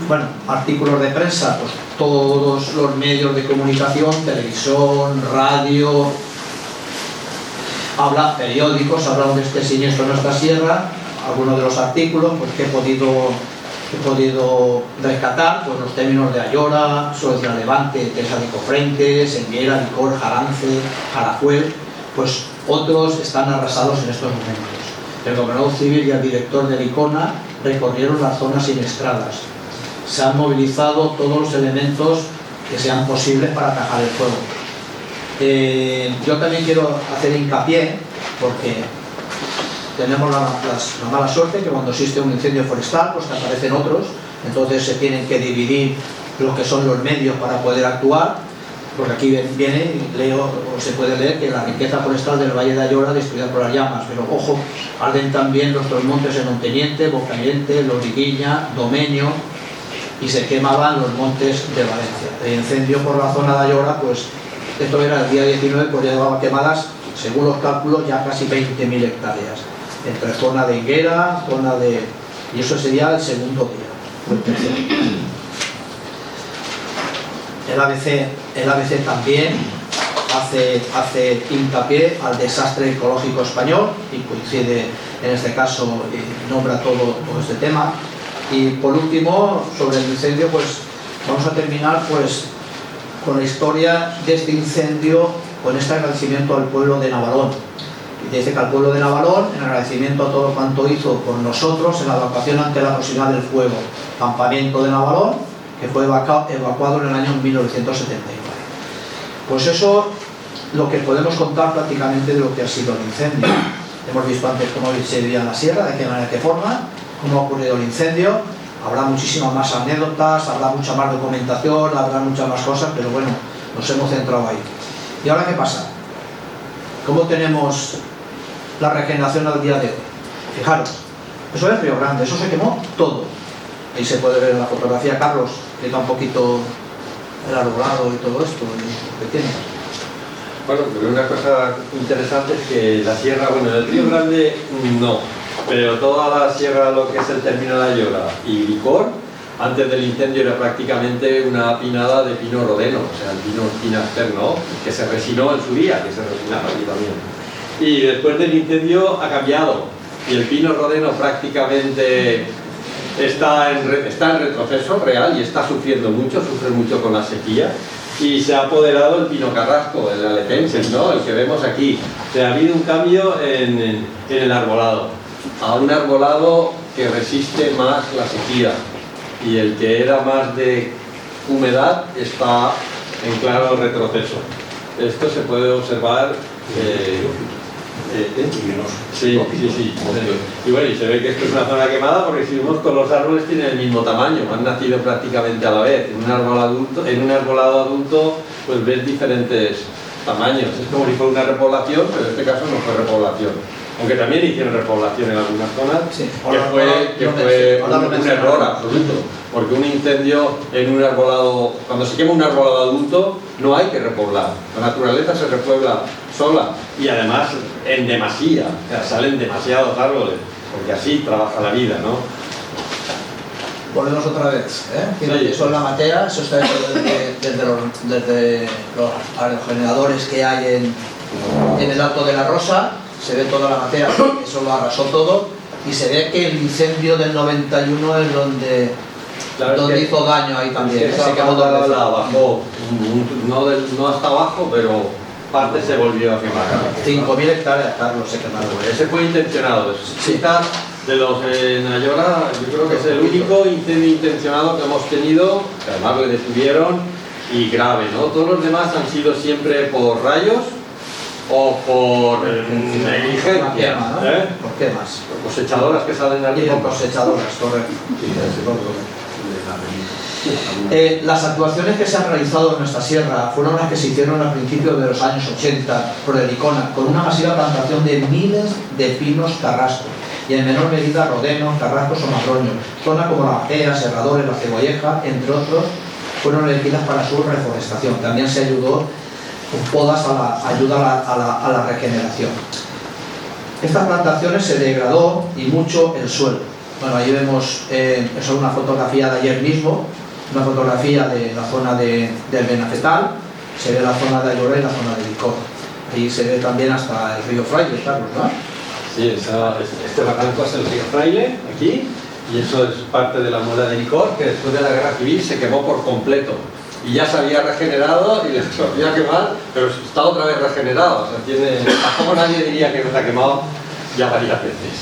Bueno, artículos de prensa, pues todos los medios de comunicación, televisión, radio, periódicos, hablaron de este siniestro en nuestra sierra. Algunos de los artículos pues, que he podido rescatar, pues los términos de Ayora, Solución Levante, Teresa de Cofrentes, Enguera, Vicor, Jarance, Jarafuel, pues otros están arrasados en estos momentos. El gobernador civil y el director de Licona recorrieron las zonas siniestradas. se han movilizado todos los elementos que sean posibles para atajar el fuego. Yo también quiero hacer hincapié, porque tenemos la mala suerte que cuando existe un incendio forestal, pues te aparecen otros, entonces se tienen que dividir los que son los medios para poder actuar, porque aquí viene, leo, o se puede leer que la riqueza forestal del Valle de Ayora destruida por las llamas, pero ojo, arden también nuestros montes en Monteniente, Bocayente, Loriguilla, Domenio, y se quemaban los montes de Valencia. El incendio por la zona de Ayora, pues esto era el día 19, pues ya llevaba quemadas, según los cálculos, ya casi 20.000 hectáreas, entre zona de Higuera, zona de... y eso sería el segundo día, o el tercero. El ABC también hace hincapié al desastre ecológico español y coincide en este caso, nombra todo este tema. Y por último, sobre el incendio, pues vamos a terminar pues con la historia de este incendio, con este agradecimiento al pueblo de Navalón. Y dice que al pueblo de Navalón, en agradecimiento a todo cuanto hizo por nosotros en la evacuación ante la proximidad del fuego, campamento de Navalón, que fue evacuado en el año 1979. Pues eso, lo que podemos contar prácticamente de lo que ha sido el incendio. Hemos visto antes cómo se vivía en la sierra, de qué manera, de qué forma, cómo ha ocurrido el incendio. Habrá muchísimas más anécdotas, habrá mucha más documentación, habrá muchas más cosas, pero bueno, nos hemos centrado ahí. ¿Y ahora qué pasa? ¿Cómo tenemos la regeneración al día de hoy? Fijaros, eso es Río Grande, eso se quemó todo. Ahí se puede ver en la fotografía, Carlos, que está un poquito el arbolado y todo esto que tiene. Bueno, pero una cosa interesante es que la sierra, bueno, el Río Grande no, pero toda la sierra, lo que es el término de Ayora y Licor, antes del incendio era prácticamente una pinada de pino rodeno, o sea, el pino spinaster, ¿no?, que se resinó en su día, que se resinaba aquí también. Y después del incendio ha cambiado, y el pino rodeno prácticamente está en retroceso real y está sufriendo mucho, sufre mucho con la sequía, y se ha apoderado el pino carrasco, el alecensis, ¿no?, el que vemos aquí. O sea, ha habido un cambio en el arbolado, a un arbolado que resiste más la sequía, y el que era más de humedad está en claro retroceso. Esto se puede observar. Sí. Y bueno, y se ve que esto es una zona quemada porque si vemos con los árboles tienen el mismo tamaño, han nacido prácticamente a la vez. En un arbolado adulto pues ves diferentes tamaños. Es como si fuera una repoblación, pero en este caso no fue repoblación. Aunque también hicieron repoblación en algunas zonas, sí, que fue un error absoluto. Porque un incendio en un arbolado, cuando se quema un arbolado adulto, no hay que repoblar. La naturaleza se repuebla sola y además en demasía, o sea, salen demasiados árboles, porque así trabaja la vida, ¿no? Volvemos otra vez, ¿eh? Sí. Eso es la materia, eso está desde los aerogeneradores que hay en el Alto de la Rosa, se ve toda la materia, eso lo arrasó todo, y se ve que el incendio del 91 es donde hizo daño ahí también. Se quemó toda la bajó, no hasta abajo, pero parte se volvió a quemar. 5.000 hectáreas, Carlos, se quemaron. Ese fue intencionado. Sí. De los en Ayora, yo creo que es el único incendio intencionado que hemos tenido, que además le detuvieron, y grave, ¿no? Todos los demás han sido siempre por rayos o por negligencia, ¿no? ¿Por qué más? Por cosechadoras que salen de aquí. Por cosechadoras, correcto. Las actuaciones que se han realizado en nuestra sierra fueron las que se hicieron a principios de los años 80 por el ICONA, con una masiva plantación de miles de pinos carrascos y en menor medida rodenos, carrascos o madroños. Zonas como la Bajea, Serradores, la Cebolleja, entre otros, fueron elegidas para su reforestación. También se ayudó con podas a la regeneración. Estas plantaciones se degradó y mucho el suelo. Bueno, ahí vemos, eso es una fotografía de ayer mismo, una fotografía de la zona del Benafetal, se ve la zona de Ayora y la zona de Licor. Ahí se ve también hasta el río Fraile, Carlos, ¿no? Sí, este barranco es el río Fraile, aquí, y eso es parte de la muela de Licor, que después de la guerra civil se quemó por completo. Y ya se había regenerado y les volvió a quemar, pero está otra vez regenerado. O sea, tampoco nadie diría que no se ha quemado ya varias veces.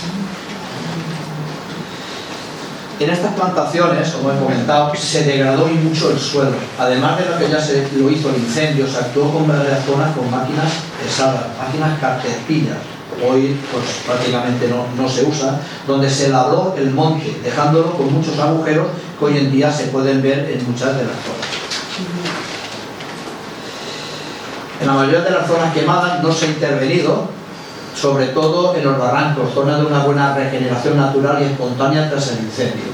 En estas plantaciones, como he comentado, se degradó y mucho el suelo. Además de lo que ya se lo hizo el incendio, se actuó con varias zonas con máquinas pesadas, máquinas caterpillar. Hoy pues prácticamente no se usa, donde se labró el monte, dejándolo con muchos agujeros que hoy en día se pueden ver en muchas de las zonas. En la mayoría de las zonas quemadas no se ha intervenido, sobre todo en los barrancos, zonas de una buena regeneración natural y espontánea tras el incendio.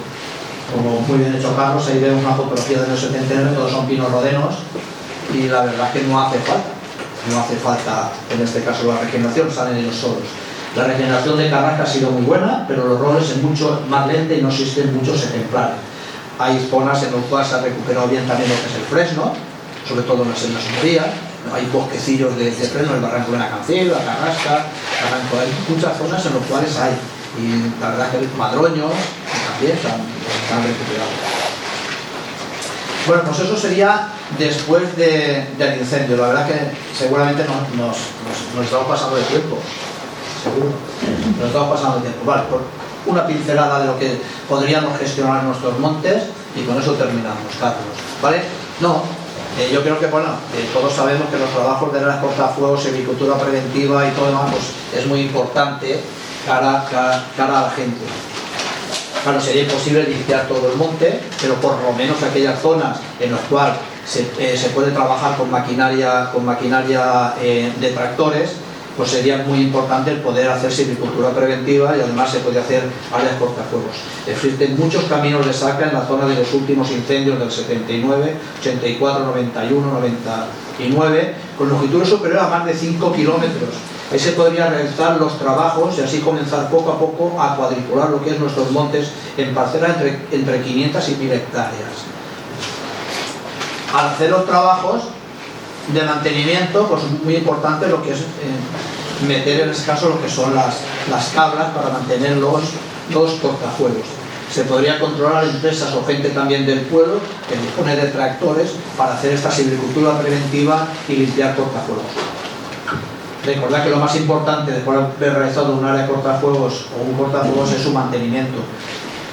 Como muy bien hecho Carlos, ahí vemos una fotografía de los 79, todos son pinos rodenos, y la verdad es que no hace falta en este caso la regeneración, salen ellos solos. La regeneración de carrasca ha sido muy buena, pero los robles es mucho más lenta y no existen muchos ejemplares. Hay zonas en las cuales se ha recuperado bien también lo que es el fresno, sobre todo en las sombrías. Hay bosquecillos de fresno, el barranco de la Cancel, la Carrasca, hay muchas zonas en las cuales hay, y la verdad es que el Madroño también están recuperados. Bueno, pues eso sería después del incendio. La verdad es que seguramente nos estamos pasando de tiempo, seguro, nos estamos pasando de tiempo. Vale, por una pincelada de lo que podríamos gestionar nuestros montes y con eso terminamos, Carlos, ¿vale? Yo creo que, todos sabemos que los trabajos de las cortafuegos, silvicultura preventiva y todo demás, pues, es muy importante cara a la gente. Claro, sería imposible limpiar todo el monte, pero por lo menos aquellas zonas en las cuales se puede trabajar con maquinaria de tractores, pues sería muy importante el poder hacer silvicultura preventiva y además se puede hacer áreas cortafuegos. Existen muchos caminos de saca en la zona de los últimos incendios del 79, 84, 91, 99, con longitudes superiores a más de 5 kilómetros. Ahí se podría realizar los trabajos y así comenzar poco a poco a cuadricular lo que es nuestros montes en parcelas entre 500 y 1000 hectáreas. Al hacer los trabajos de mantenimiento, pues es muy importante lo que es meter en este caso lo que son las cabras para mantener los cortafuegos. Se podría controlar empresas o gente también del pueblo que dispone de tractores para hacer esta silvicultura preventiva y limpiar cortafuegos. Recordad que lo más importante después de haber realizado un área de cortafuegos o un cortafuegos es su mantenimiento.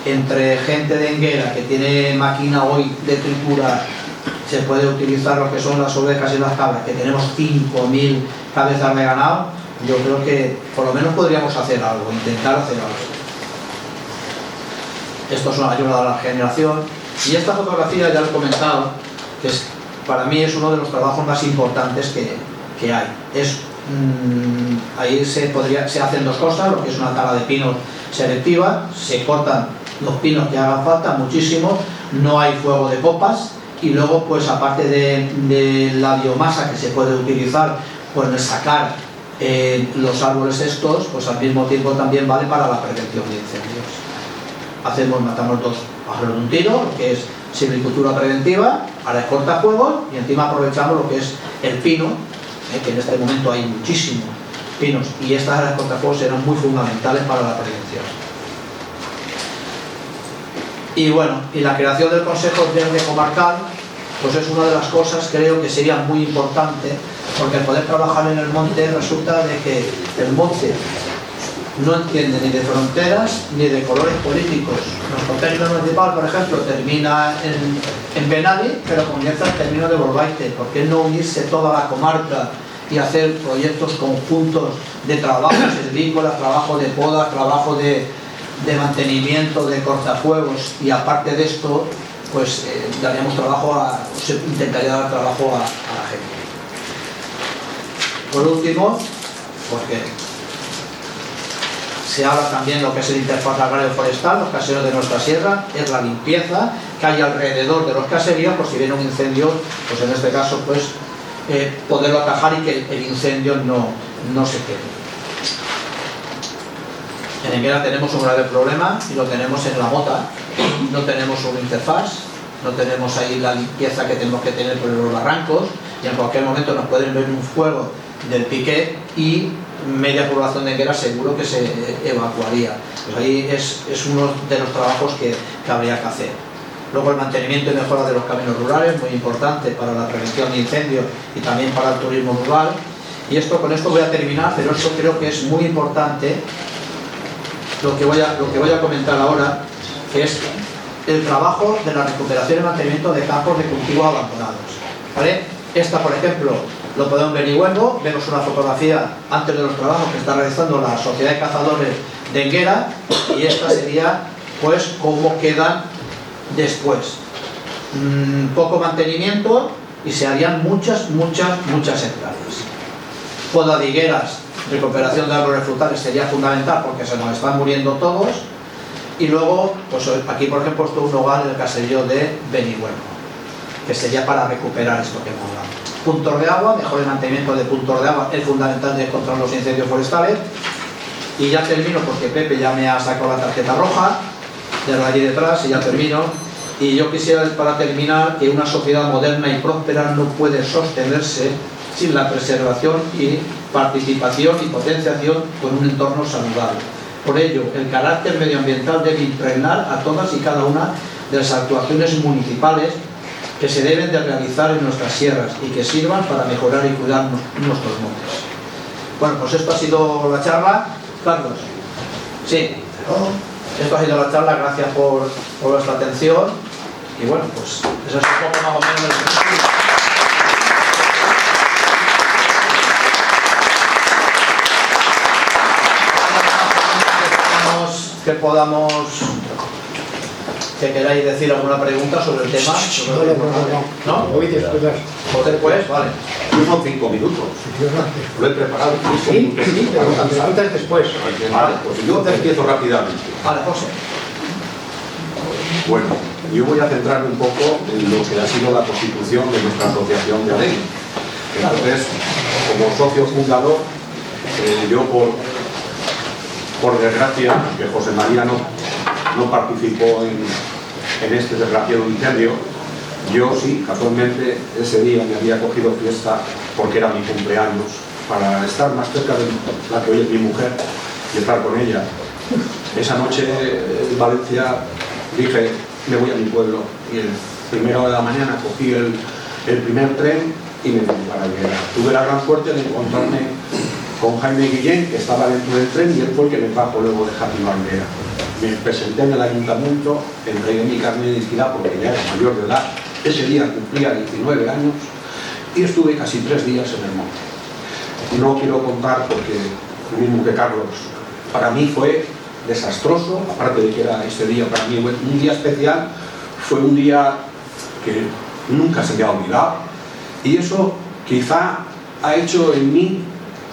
Entre gente de Enguera que tiene máquina hoy de tritura, se puede utilizar lo que son las ovejas y las cabras, que tenemos 5.000 cabezas de ganado. Yo creo que por lo menos podríamos hacer algo, intentar hacer algo. Esto es una ayuda a la generación. Y esta fotografía ya lo he comentado, que para mí es uno de los trabajos más importantes que hay. Ahí se hacen dos cosas, lo que es una tala de pinos selectiva, se cortan los pinos que hagan falta, muchísimo, no hay fuego de copas, y luego pues aparte de la biomasa que se puede utilizar pues de sacar los árboles estos, pues al mismo tiempo también vale para la prevención de incendios. Matamos dos pájaros de un tiro, lo que es silvicultura preventiva, áreas cortafuegos, y encima aprovechamos lo que es el pino, que en este momento hay muchísimos pinos, y estas áreas cortafuegos eran muy fundamentales para la prevención. Y bueno, y la creación del Consejo Verde Comarcal, pues es una de las cosas, creo que sería muy importante, porque el poder trabajar en el monte resulta de que el monte no entiende ni de fronteras ni de colores políticos. Nuestro término municipal, por ejemplo, termina en Benali, pero comienza el término de Bolbaite. ¿Por qué no unirse toda la comarca y hacer proyectos conjuntos de trabajo silvícola, trabajo de poda, trabajo de mantenimiento de cortafuegos? Y aparte de esto, pues daríamos trabajo intentaría dar trabajo a la gente. Por último, porque se habla también lo que es el interfaz agrario forestal, los caseríos de nuestra sierra, es la limpieza que hay alrededor de los caseríos, por si viene un incendio, pues en este caso pues poderlo atajar y que el incendio no se quede. En Enguera tenemos un grave problema y lo tenemos en la mota, no tenemos un interfaz, no tenemos ahí la limpieza que tenemos que tener por los barrancos, y en cualquier momento nos pueden ver un fuego del piquet y media población de Enguera seguro que se evacuaría. Pues ahí es uno de los trabajos que habría que hacer. Luego el mantenimiento y mejora de los caminos rurales, muy importante para la prevención de incendios y también para el turismo rural. Y con esto voy a terminar, pero esto creo que es muy importante lo que voy a comentar ahora, que es el trabajo de la recuperación y mantenimiento de campos de cultivo abandonados, ¿vale? Esta, por ejemplo, lo podemos ver en Huelvo. Vemos una fotografía antes de los trabajos que está realizando la Sociedad de Cazadores de Enguera, y esta sería pues cómo quedan después. Poco mantenimiento y se harían muchas hectáreas. Poda de higueras, recuperación de árboles frutales sería fundamental porque se nos están muriendo todos. Y luego, pues aquí por ejemplo esto es un hogar en el caserío de Benihuelvo, que sería para recuperar esto que hemos hablado. Puntos de agua, mejor el mantenimiento de puntos de agua es fundamental de controlar los incendios forestales. Y ya termino porque Pepe ya me ha sacado la tarjeta roja de allí detrás y ya termino. Y yo quisiera, para terminar, que una sociedad moderna y próspera no puede sostenerse sin la preservación y participación y potenciación con un entorno saludable. Por ello, el carácter medioambiental debe impregnar a todas y cada una de las actuaciones municipales que se deben de realizar en nuestras sierras y que sirvan para mejorar y cuidar nuestros montes. Bueno, pues esto ha sido la charla. Carlos. Sí, esto ha sido la charla, gracias por vuestra atención. Y bueno, pues eso es un poco más o menos el sentido. Que queráis decir alguna pregunta sobre el tema. ¿No? Voy después. Después, vale. Son 5 minutos. Lo he preparado. Sí, pero las preguntas después. Vale, pues yo empiezo rápidamente. Vale, José. Bueno, yo voy a centrarme un poco en lo que ha sido la constitución de nuestra asociación de ADEN. Entonces, como socio fundador, yo por desgracia, que José María no participó en este desgraciado incendio, yo sí, casualmente, ese día me había cogido fiesta porque era mi cumpleaños, para estar más cerca de la que hoy es mi mujer y estar con ella. Esa noche en Valencia dije, me voy a mi pueblo, y el primero de la mañana cogí el primer tren y me fui para Higuera. Tuve la gran suerte de encontrarme con Jaime Guillén, que estaba dentro del tren, y él fue el que me trajo luego de Játiva a Higuera. Me presenté en el ayuntamiento, entregué mi carnet de identidad porque ya era mayor de edad. Ese día cumplía 19 años y estuve casi 3 días en el monte. No quiero contar porque, lo mismo que Carlos, para mí fue desastroso, aparte de que era ese día para mí un día especial, fue un día que nunca se me ha olvidado, y eso quizá ha hecho en mí,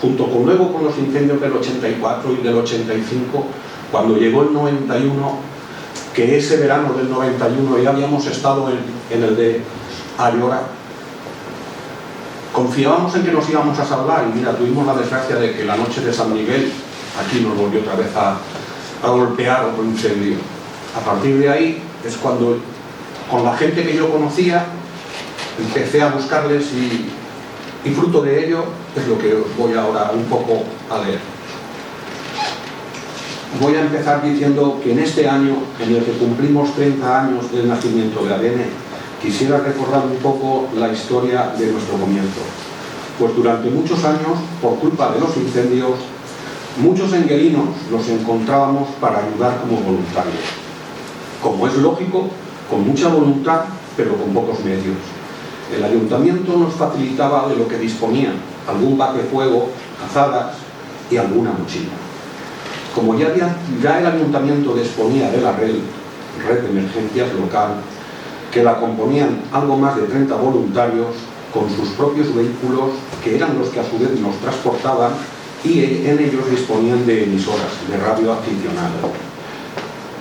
junto con luego con los incendios del 84 y del 85, cuando llegó el 91, que ese verano del 91 ya habíamos estado en el de Ayora, confiábamos en que nos íbamos a salvar, y mira, tuvimos la desgracia de que la noche de San Miguel aquí nos volvió otra vez a golpear otro incendio. A partir de ahí es cuando, con la gente que yo conocía, empecé a buscarles, y fruto de ello es lo que os voy ahora un poco a leer. Voy a empezar diciendo que en este año, en el que cumplimos 30 años del nacimiento de ADN, quisiera recordar un poco la historia de nuestro comienzo. Pues durante muchos años, por culpa de los incendios, muchos enguerinos nos encontrábamos para ayudar como voluntarios. Como es lógico, con mucha voluntad, pero con pocos medios. El ayuntamiento nos facilitaba de lo que disponía, algún batefuego, azadas y alguna mochila. Como ya el ayuntamiento disponía de la red de emergencias local, que la componían algo más de 30 voluntarios con sus propios vehículos, que eran los que a su vez nos transportaban, y en ellos disponían de emisoras de radio aficionada.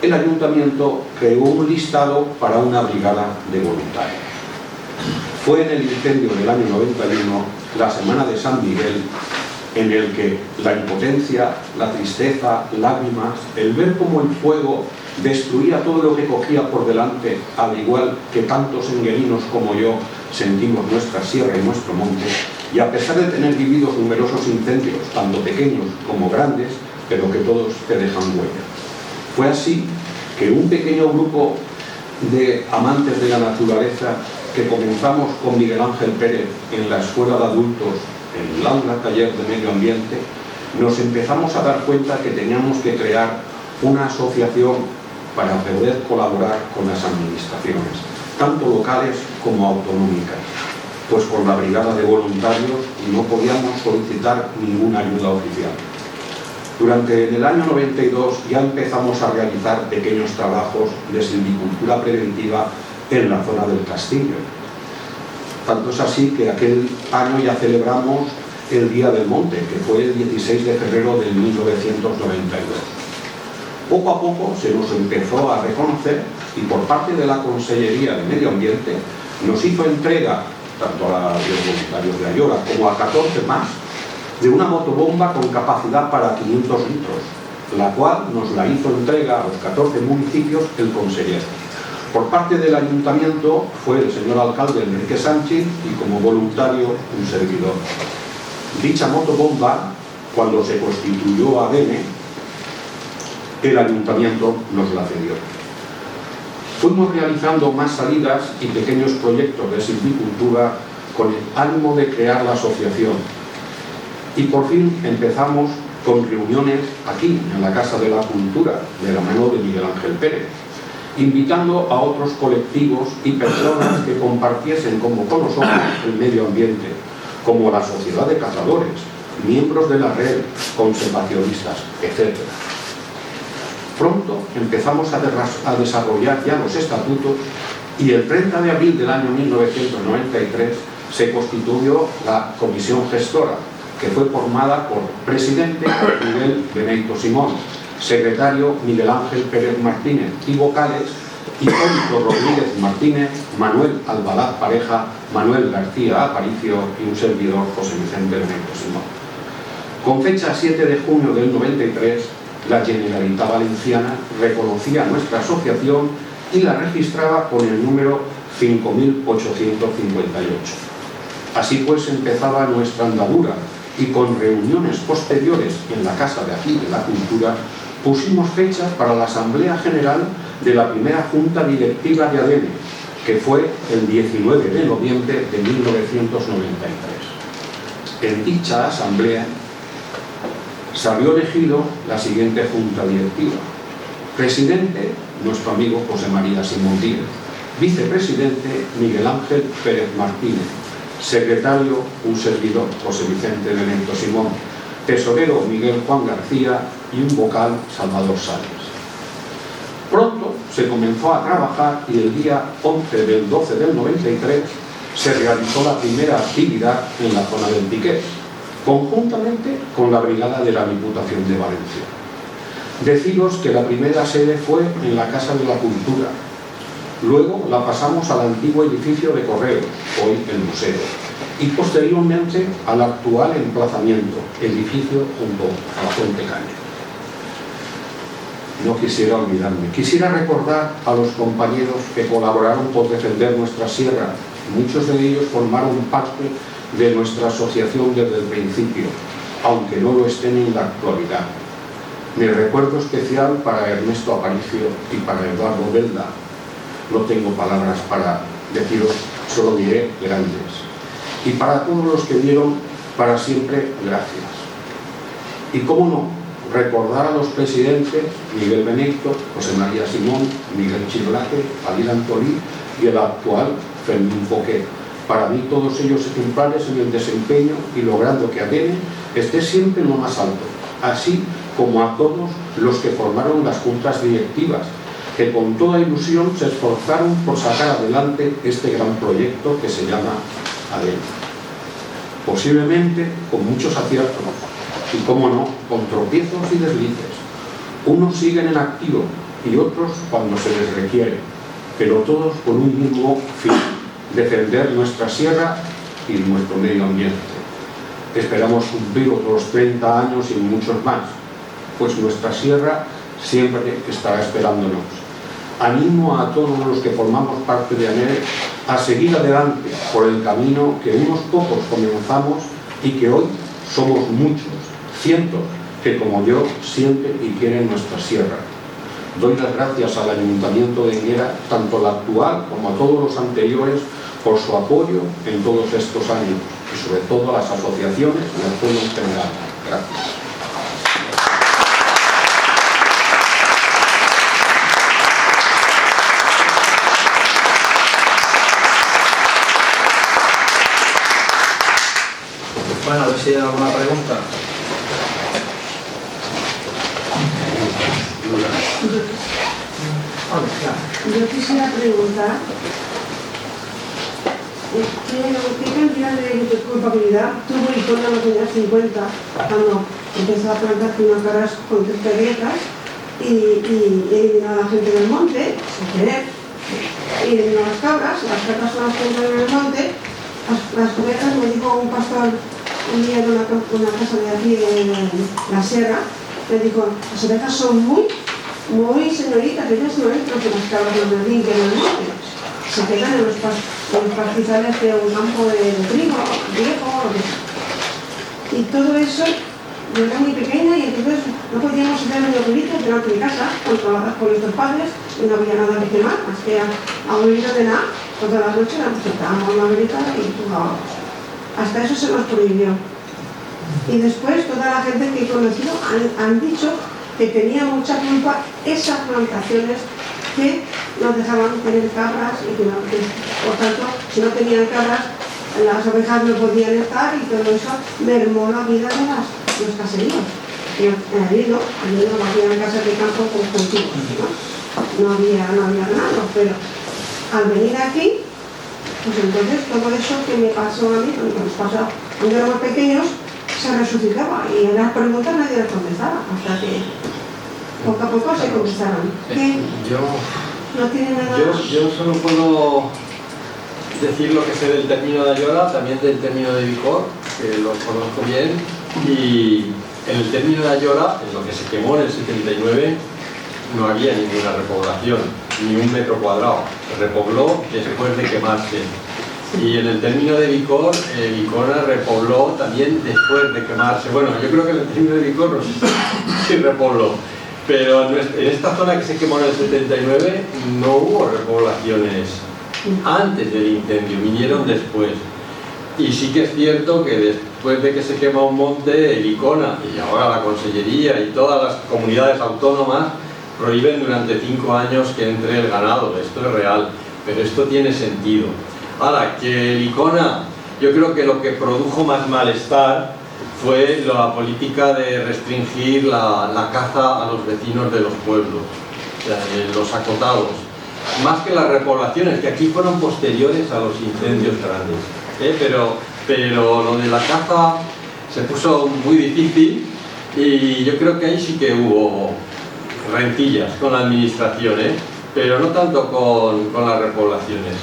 El ayuntamiento creó un listado para una brigada de voluntarios. Fue en el incendio del año 91, la semana de San Miguel, en el que la impotencia, la tristeza, lágrimas, el ver cómo el fuego destruía todo lo que cogía por delante, al igual que tantos enguerinos como yo sentimos nuestra sierra y nuestro monte, y a pesar de tener vivido numerosos incendios, tanto pequeños como grandes, pero que todos te dejan huella. Fue así que un pequeño grupo de amantes de la naturaleza, que comenzamos con Miguel Ángel Pérez en la Escuela de Adultos, en el aula taller de medio ambiente, nos empezamos a dar cuenta que teníamos que crear una asociación para poder colaborar con las administraciones, tanto locales como autonómicas, pues con la brigada de voluntarios no podíamos solicitar ninguna ayuda oficial. Durante el año 92 ya empezamos a realizar pequeños trabajos de silvicultura preventiva en la zona del castillo. Tanto es así que aquel año ya celebramos el Día del Monte, que fue el 16 de febrero de 1992. Poco a poco se nos empezó a reconocer y por parte de la Consellería de Medio Ambiente nos hizo entrega, tanto a los voluntarios de Ayora como a 14 más, de una motobomba con capacidad para 500 litros, la cual nos la hizo entrega a los 14 municipios el consejero. Por parte del ayuntamiento fue el señor alcalde Enrique Sánchez y como voluntario un servidor. Dicha motobomba, cuando se constituyó ADN, el ayuntamiento nos la cedió. Fuimos realizando más salidas y pequeños proyectos de silvicultura con el ánimo de crear la asociación. Y por fin empezamos con reuniones aquí, en la Casa de la Cultura, de la mano de Miguel Ángel Pérez, invitando a otros colectivos y personas que compartiesen como con nosotros el medio ambiente, como la Sociedad de Cazadores, miembros de la red, conservacionistas, etc. Pronto empezamos a desarrollar ya los estatutos y el 30 de abril del año 1993 se constituyó la comisión gestora, que fue formada por presidente Miguel Benito Simón, secretario Miguel Ángel Pérez Martínez y vocales Hipólito Rodríguez Martínez, Manuel Albalaz Pareja, Manuel García Aparicio y un servidor José Vicente Benito Simón. Con fecha 7 de junio del 93, la Generalitat Valenciana reconocía nuestra asociación y la registraba con el número 5858. Así pues empezaba nuestra andadura y con reuniones posteriores en la Casa de aquí de la Cultura pusimos fecha para la Asamblea General de la primera Junta Directiva de ADN, que fue el 19 de noviembre de 1993. En dicha asamblea salió elegido la siguiente Junta Directiva. Presidente, nuestro amigo José María Simón Díez. Vicepresidente, Miguel Ángel Pérez Martínez. Secretario, un servidor, José Vicente Benito Simón. Tesorero, Miguel Juan García y un vocal, Salvador Sáenz. Pronto se comenzó a trabajar y el día 11 del 12 del 93 se realizó la primera actividad en la zona del Piquet, conjuntamente con la brigada de la Diputación de Valencia. Deciros que la primera sede fue en la Casa de la Cultura. Luego la pasamos al antiguo edificio de Correos, hoy el museo, y posteriormente al actual emplazamiento, edificio junto a la Fuente Caña. No quisiera olvidarme. Quisiera recordar a los compañeros que colaboraron por defender nuestra sierra. Muchos de ellos formaron parte de nuestra asociación desde el principio, aunque no lo estén en la actualidad. Mi recuerdo especial para Ernesto Aparicio y para Eduardo Belda. No tengo palabras para deciros, solo diré grandes. Y para todos los que dieron, para siempre, gracias. Y cómo no, recordar a los presidentes Miguel Benito, José María Simón, Miguel Chirlaque, Adil Antolí y el actual Fermín Poquet. Para mí todos ellos ejemplares en el desempeño y logrando que ADN esté siempre en lo más alto, así como a todos los que formaron las juntas directivas, que con toda ilusión se esforzaron por sacar adelante este gran proyecto que se llama ADN. Posiblemente con muchos aciertos y, cómo no, con tropiezos y deslices. Unos siguen en activo y otros cuando se les requiere, pero todos con un mismo fin: defender nuestra sierra y nuestro medio ambiente. Esperamos cumplir otros 30 años y muchos más, pues nuestra sierra siempre estará esperándonos. Animo a todos los que formamos parte de ANER a seguir adelante por el camino que unos pocos comenzamos y que hoy somos muchos, cientos, que como yo sienten y quieren nuestra sierra. Doy las gracias al Ayuntamiento de Higuera, tanto el actual como a todos los anteriores, por su apoyo en todos estos años y sobre todo a las asociaciones y al pueblo en general. Gracias. Bueno, a ver si hay alguna pregunta. Yo quisiera preguntar ¿qué cantidad de culpabilidad tuvo Icona en los años 50 cuando empezó a plantar pinocaras con grietas y eliminó a la gente del monte sin querer, y eliminó a las cabras son las que entran en el monte. Las ovejas, me dijo un pastor un día en una casa de aquí en la sierra, me dijo, las ovejas son muy señoritas, ellas no entran con las cabras no les limpian el monte, se quedan en los pastizales de un campo de trigo viejo o lo que sea. Y todo eso, yo era muy pequeña y entonces no podíamos ir a los abuelitos delante de casa, controladas por nuestros padres, y no había nada que quemar, más que abuelitos de nada, todas las noches nos sentábamos en la verita y jugábamos. Hasta eso se nos prohibió. Y después toda la gente que he conocido han dicho que tenía mucha culpa esas plantaciones que nos dejaban tener cabras y que por tanto, si no tenían cabras, las ovejas no podían estar y todo eso mermó la vida de los caseríos. Y allí no había casas de campo con cultivos, no había ganado, pero al venir aquí, pues entonces todo eso que me pasó a mí, que nos pasó cuando éramos pequeños, se resucitaba y en las preguntas nadie las contestaba, hasta que poco a poco se contestaron. ¿Qué? No tiene nada más. Yo solo puedo decir lo que sé del término de Ayora, también del término de Vicor, que lo conozco bien, y en el término de Ayora, en lo que se quemó en el 79, no había ninguna repoblación, ni un metro cuadrado, se repobló después de quemarse. Y en el término de Vicor, Vicona repobló también después de quemarse. Bueno, yo creo que en el término de Vicor no sé si repobló, pero en esta zona que se quemó en el 79 no hubo repoblaciones antes del incendio, vinieron después. Y sí que es cierto que después de que se quema un monte, el Icona y ahora la Consellería y todas las comunidades autónomas prohíben durante 5 años que entre el ganado. Esto es real, pero esto tiene sentido. Ahora, que el Icona, yo creo que lo que produjo más malestar fue la política de restringir la caza a los vecinos de los pueblos, o sea, los acotados, más que las repoblaciones, que aquí fueron posteriores a los incendios grandes, pero lo de la caza se puso muy difícil y yo creo que ahí sí que hubo rencillas con la administración, pero no tanto con las repoblaciones.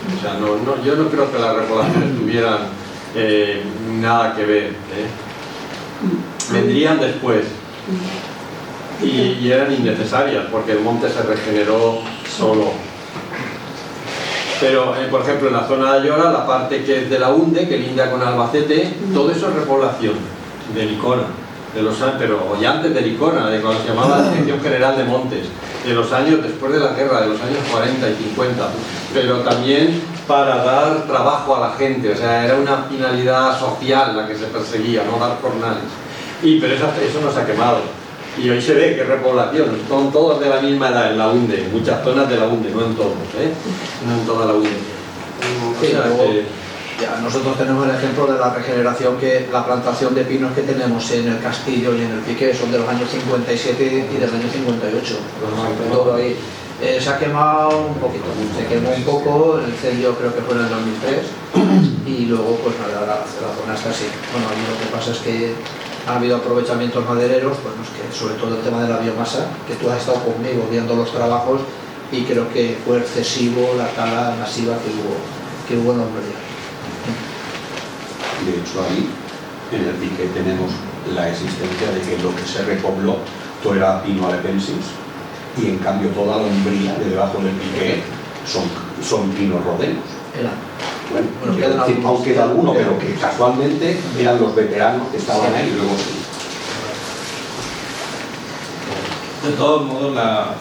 O sea, yo no creo que las repoblaciones tuvieran nada que ver. Vendrían después y eran innecesarias porque el monte se regeneró solo. Pero, por ejemplo, en la zona de Ayora, la parte que es de la Hunde, que linda con Albacete, todo eso es repoblación del Icona, pero ya antes del Icona, de cuando se llamaba la Dirección General de Montes, de los años después de la guerra, de los años 40 y 50, pero también para dar trabajo a la gente, o sea, era una finalidad social la que se perseguía, no dar jornales. Pero eso no se ha quemado. Y hoy se ve que repoblación, son todos de la misma edad en la Hunde, en muchas zonas de la Hunde, no en todos, no en toda la Hunde. Ya, nosotros tenemos el ejemplo de la regeneración, que la plantación de pinos que tenemos en el Castillo y en el Piqué son de los años 57 y del año 58. Todo ahí. Se ha quemado un poquito, se quemó un poco, el incendio creo que fue en el 2003 y luego pues nada, la zona está así. Bueno, a mí lo que pasa es que ha habido aprovechamientos madereros, bueno, es que sobre todo el tema de la biomasa, que tú has estado conmigo viendo los trabajos y creo que fue excesivo la tala masiva que hubo en Lombardía. De hecho, ahí en el Piqué tenemos la existencia de que lo que se repobló todo era pino alepensis y en cambio toda la umbría de debajo del Piqué son pinos rodenos. Bueno, aún queda alguno, pero que casualmente eran los veteranos que estaban ahí y luego sí. De todos modos, la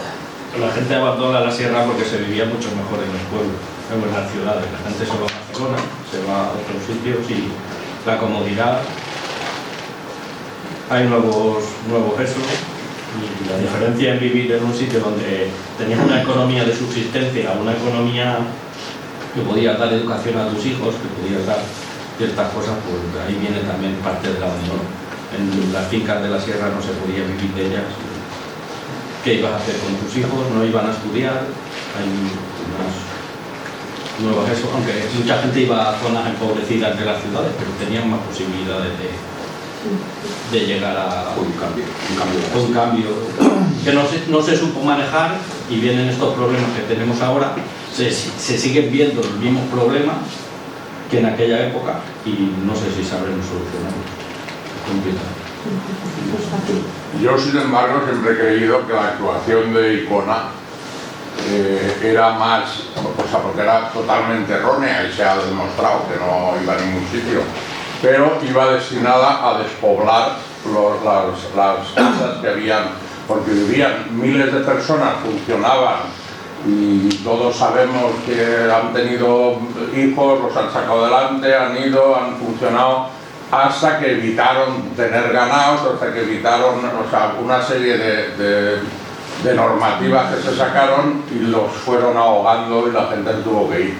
gente abandona la sierra porque se vivía mucho mejor en los pueblos, no en las ciudades. La gente se va a Barcelona, se va a otros sitios y la comodidad, hay nuevos eso, y la diferencia en vivir en un sitio donde tenías una economía de subsistencia, una economía que podías dar educación a tus hijos, que podías dar ciertas cosas, pues ahí viene también parte del abandono. En las fincas de la sierra no se podía vivir de ellas. ¿Qué ibas a hacer con tus hijos? No iban a estudiar. Hay unas nuevas eso, aunque mucha gente iba a zonas empobrecidas de las ciudades, pero tenían más posibilidades de llegar a un cambio que no se supo manejar, y vienen estos problemas que tenemos ahora. Se siguen viendo los mismos problemas que en aquella época, y no sé si sabremos solucionarlos. Es complicado. Yo, sin embargo, siempre he creído que la actuación de Icona era más, o sea, porque era totalmente errónea y se ha demostrado que no iba a ningún sitio, pero iba destinada a despoblar las casas que habían, porque vivían miles de personas, funcionaban, y todos sabemos que han tenido hijos, los han sacado adelante, han ido, han funcionado, hasta que evitaron tener ganados, hasta que evitaron, o sea, una serie de normativas que se sacaron y los fueron ahogando y la gente tuvo que ir.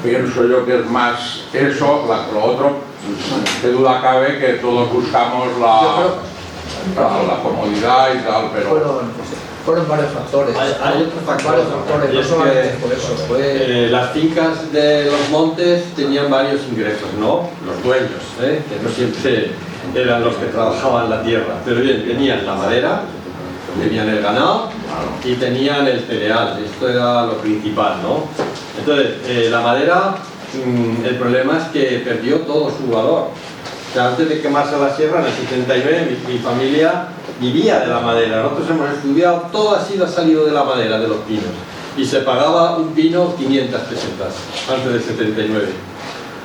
Pienso yo que es más eso, lo otro, qué duda cabe que todos buscamos la comodidad y tal, pero... Fueron varios factores. Hay otros factores, y no es solamente que, por eso. las fincas de los montes tenían varios ingresos, ¿no? Los dueños, que no siempre eran los que trabajaban la tierra, pero bien, tenían la madera, tenían el ganado y tenían el cereal. Esto era lo principal, ¿no? Entonces, la madera, el problema es que perdió todo su valor. O sea, antes de quemarse la sierra, en el 79, mi familia vivía de la madera. Nosotros hemos estudiado, todo ha salido de la madera, de los pinos. Y se pagaba un pino 500 pesetas, antes del 79.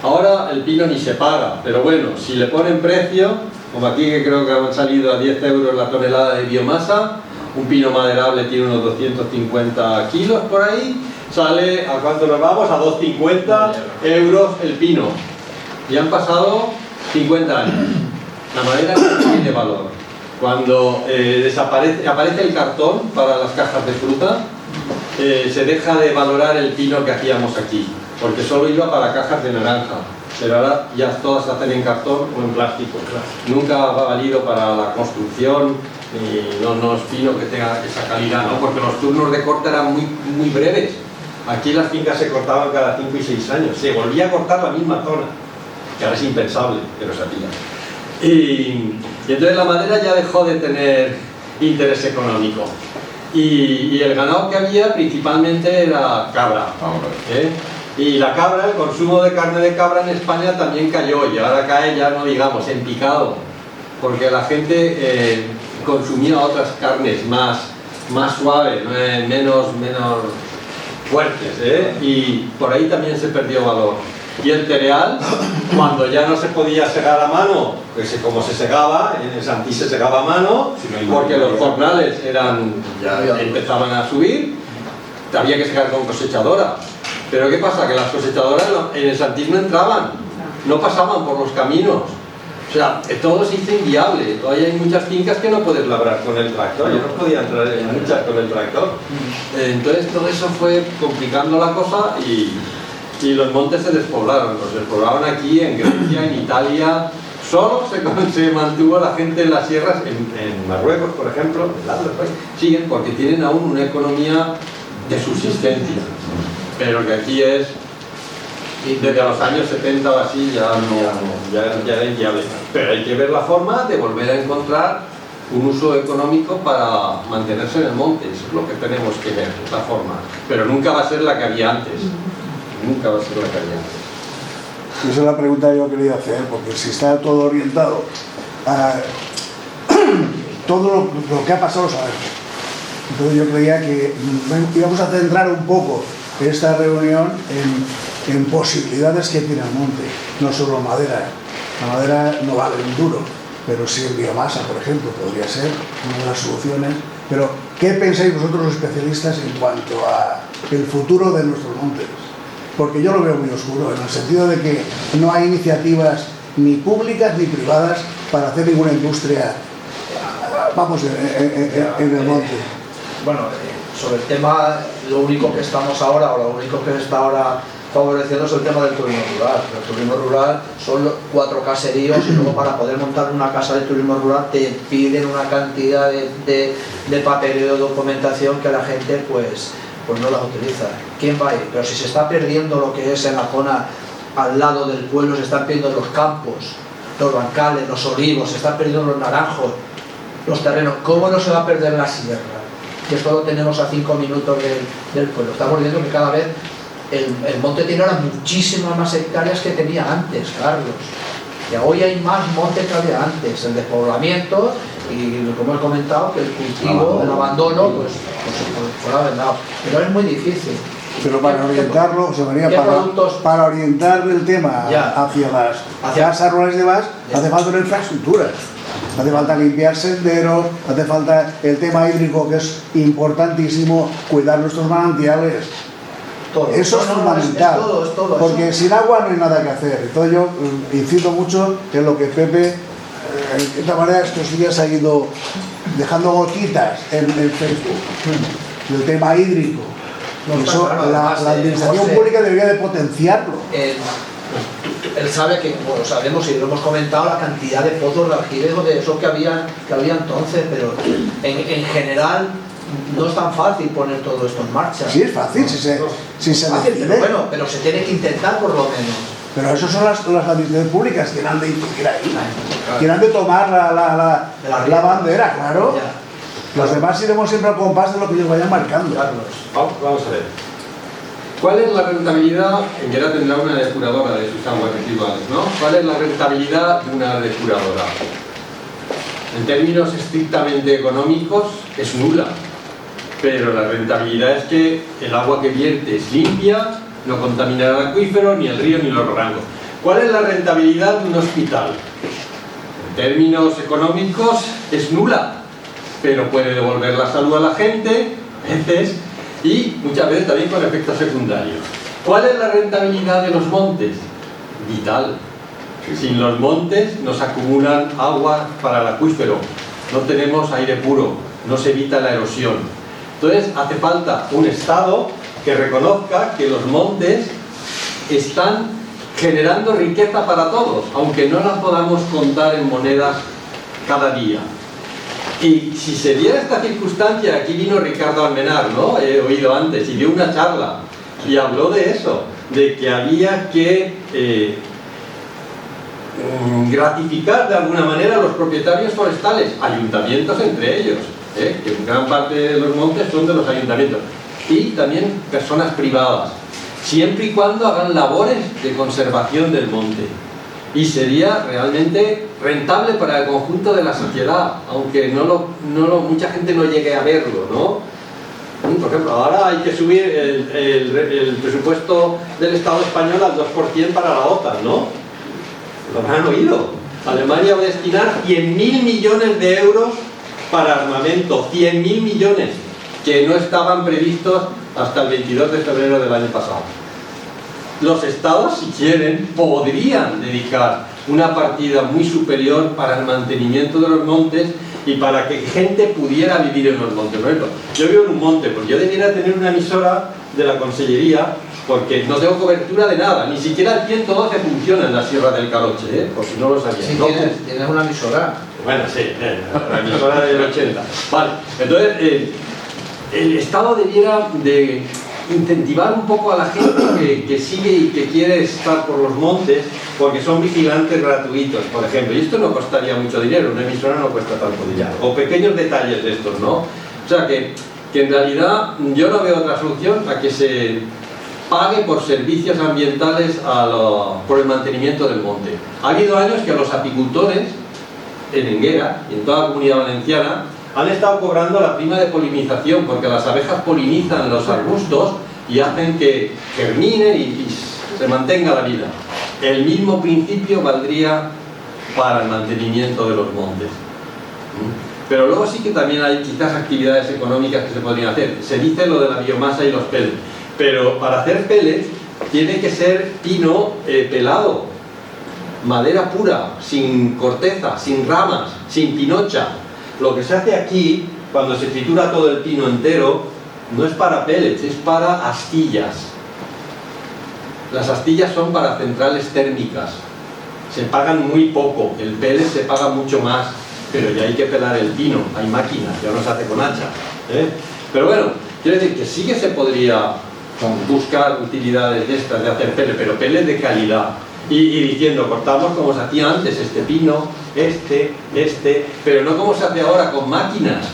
Ahora el pino ni se paga, pero bueno, si le ponen precio, como aquí que creo que han salido a 10 euros la tonelada de biomasa, un pino maderable tiene unos 250 kilos por ahí, sale, ¿a cuánto nos vamos? A 250 euros el pino. Y han pasado 50 años. La madera no tiene valor. Cuando aparece el cartón para las cajas de fruta, se deja de valorar el pino que hacíamos aquí, porque solo iba para cajas de naranja, pero ahora ya todas se hacen en cartón o en plástico. Nunca ha valido para la construcción, y no es pino que tenga esa calidad, ¿no? Porque los turnos de corte eran muy breves. Aquí las fincas se cortaban cada 5 y 6 años, se volvía a cortar la misma zona, que ahora es impensable, pero se hacía. Y entonces la madera ya dejó de tener interés económico. Y el ganado que había principalmente era cabra. Y la cabra, el consumo de carne de cabra en España también cayó, y ahora cae ya no digamos en picado, porque la gente consumía otras carnes más suaves, menos fuertes, y por ahí también se perdió valor. Y el cereal, cuando ya no se podía segar a mano, pues como se segaba, en el Santí se segaba a mano, porque los jornales ya empezaban a subir, había que segar con cosechadora. Pero ¿qué pasa? Que las cosechadoras en el Santí no entraban, no pasaban por los caminos. O sea, todo se hizo inviable. Todavía hay muchas fincas que no puedes labrar con el tractor. Yo no podía entrar en muchas con el tractor. Entonces todo eso fue complicando la cosa, y los montes se despoblaron. Los despoblaron aquí, en Grecia, en Italia. Solo se mantuvo la gente en las sierras, en Marruecos, por ejemplo, siguen porque tienen aún una economía de subsistencia. Pero que aquí es, desde los años 70 o así, ya era inviable. Pero hay que ver la forma de volver a encontrar un uso económico para mantenerse en el monte. Eso es lo que tenemos que ver, la forma. Pero nunca va a ser la que había antes. Nunca va a ser la que había antes. Esa es la pregunta que yo quería hacer, porque si está todo orientado a todo lo que ha pasado, sabemos. Entonces yo creía que íbamos a centrar un poco esta reunión en posibilidades que tiene el monte, no solo madera. La madera no vale un duro, pero sí el biomasa, por ejemplo, podría ser una de las soluciones. Pero, ¿qué pensáis vosotros los especialistas en cuanto a el futuro de nuestros montes? Porque yo lo veo muy oscuro, en el sentido de que no hay iniciativas ni públicas ni privadas para hacer ninguna industria, vamos, en el monte. Bueno, sobre el tema, lo único que estamos ahora, o lo único que está ahora favoreciéndose el tema del turismo rural. El turismo rural son 4 caseríos y luego para poder montar una casa de turismo rural te piden una cantidad de papeleo, de documentación que la gente pues no las utiliza. ¿Quién va a ir? Pero si se está perdiendo lo que es en la zona al lado del pueblo, se están perdiendo los campos, los bancales, los olivos, se están perdiendo los naranjos, los terrenos. ¿Cómo no se va a perder la sierra? Que solo tenemos a 5 minutos del pueblo. Estamos viendo que cada vez el monte tiene ahora muchísimas más hectáreas que tenía antes, Carlos. Que hoy hay más monte que había antes. El despoblamiento y, como he comentado, que el cultivo, el abandono, pues fuera vendado. Pero es muy difícil. Pero para orientarlo, José María, para orientar el tema hacia las casas rurales y demás, hace falta una infraestructura. Hace falta limpiar senderos, hace falta el tema hídrico, que es importantísimo, cuidar nuestros manantiales. Eso es fundamental, es todo, porque sin agua no hay nada que hacer. Entonces yo incido mucho en lo que Pepe, de esta manera, estos días ha ido dejando gotitas en Facebook, del tema hídrico. Eso, la administración pública debería de potenciarlo. Él sabe que, bueno, sabemos y lo hemos comentado, la cantidad de pozos de aljibe, de eso que había entonces, pero en general no es tan fácil poner todo esto en marcha. Sí, es fácil, si se decide. Pero se tiene que intentar por lo menos. Pero eso son las administraciones públicas que han de ir ahí, que han de tomar la bandera, claro. Los demás iremos siempre al compás de lo que ellos vayan marcando. Vamos a ver. ¿Cuál es la rentabilidad? En que ahora tendrá una depuradora de sus aguas residuales, ¿no? ¿Cuál es la rentabilidad de una depuradora? En términos estrictamente económicos es nula, pero la rentabilidad es que el agua que vierte es limpia, no contaminará el acuífero, ni el río, ni los barrancos. ¿Cuál es la rentabilidad de un hospital? En términos económicos es nula, pero puede devolver la salud a la gente, a veces, y muchas veces también con efectos secundarios. ¿Cuál es la rentabilidad de los montes? Vital. Sin los montes nos acumulan agua para el acuífero, no tenemos aire puro, no se evita la erosión. Entonces hace falta un Estado que reconozca que los montes están generando riqueza para todos, aunque no la podamos contar en monedas cada día. Y si se diera esta circunstancia, aquí vino Ricardo Almenar, ¿no? He oído antes, y dio una charla y habló de eso, de que había que gratificar de alguna manera a los propietarios forestales, ayuntamientos entre ellos, que gran parte de los montes son de los ayuntamientos, y también personas privadas, siempre y cuando hagan labores de conservación del monte. Y sería realmente rentable para el conjunto de la sociedad, aunque mucha gente no llegue a verlo, ¿no? Por ejemplo, ahora hay que subir el presupuesto del Estado español al 2% para la OTAN, ¿no? Lo habrán oído. Alemania va a destinar 100.000 millones de euros para armamento, 100.000 millones, que no estaban previstos hasta el 22 de febrero del año pasado. Los estados, si quieren, podrían dedicar una partida muy superior para el mantenimiento de los montes y para que gente pudiera vivir en los montes. Por ejemplo, yo vivo en un monte, pues yo debiera tener una emisora de la Consellería, porque no tengo cobertura de nada, ni siquiera el 112 funciona en la Sierra del Caloche, por si no lo sabían. Sí, ¿no? tienes una emisora. Bueno, sí, la emisora del 80. Vale, entonces el Estado debiera de incentivar un poco a la gente que sigue y que quiere estar por los montes, porque son vigilantes gratuitos, por ejemplo, y esto no costaría mucho dinero, una emisora no cuesta tanto dinero, o pequeños detalles de estos, ¿no? O sea que en realidad yo no veo otra solución a que se pague por servicios ambientales por el mantenimiento del monte. Ha habido años que a los apicultores en Enguera y en toda la Comunidad Valenciana han estado cobrando la prima de polinización, porque las abejas polinizan los arbustos y hacen que germinen y se mantenga la vida. El mismo principio valdría para el mantenimiento de los montes. Pero luego sí que también hay quizás actividades económicas que se podrían hacer. Se dice lo de la biomasa y los pellets, pero para hacer pellets tiene que ser pino pelado, madera pura, sin corteza, sin ramas, sin pinocha. Lo que se hace aquí, cuando se tritura todo el pino entero, no es para pellets, es para astillas. Las astillas son para centrales térmicas, se pagan muy poco, el pellet se paga mucho más, pero ya hay que pelar el pino, hay máquinas, ya no se hace con hacha, ¿eh? Pero bueno, quiero decir que sí que se podría buscar utilidades de estas, de hacer pellet, pero pellet de calidad. Y diciendo, cortamos como se hacía antes, este pino, pero no como se hace ahora con máquinas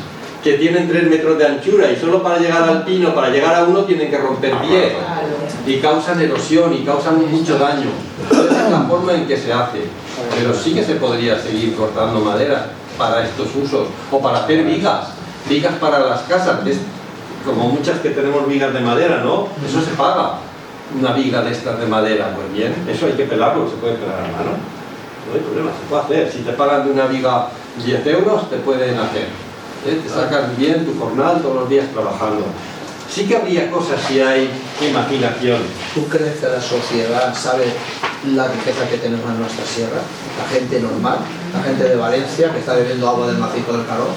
que tienen 3 metros de anchura y solo para llegar al pino, para llegar a uno tienen que romper 10 y causan erosión y causan mucho daño. Esa es la forma en que se hace, pero sí que se podría seguir cortando madera para estos usos o para hacer vigas para las casas, como muchas que tenemos vigas de madera, ¿no? Eso se paga. Una viga de estas de madera, pues bien, eso hay que pelarlo, se puede pelar a mano, no hay problema, se puede hacer. Si te pagan de una viga 10 euros, te pueden hacer, ¿eh? Te sacas bien tu jornal todos los días trabajando. Sí que habría cosas si hay imaginación. ¿Tú crees que la sociedad sabe la riqueza que tenemos en nuestra sierra? La gente normal, la gente de Valencia que está bebiendo agua del macizo del Caró.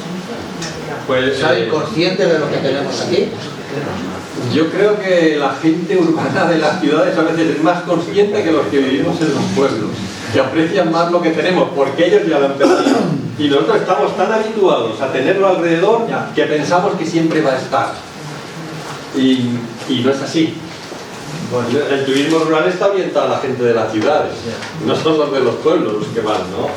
Pues, ¿Sabe consciente de lo que tenemos aquí? Yo creo que la gente urbana de las ciudades a veces es más consciente que los que vivimos en los pueblos, que aprecian más lo que tenemos, porque ellos ya lo han perdido. Y nosotros estamos tan habituados a tenerlo alrededor que pensamos que siempre va a estar. Y no es así. El turismo rural está orientado a la gente de las ciudades, no son los de los pueblos los que van, ¿no?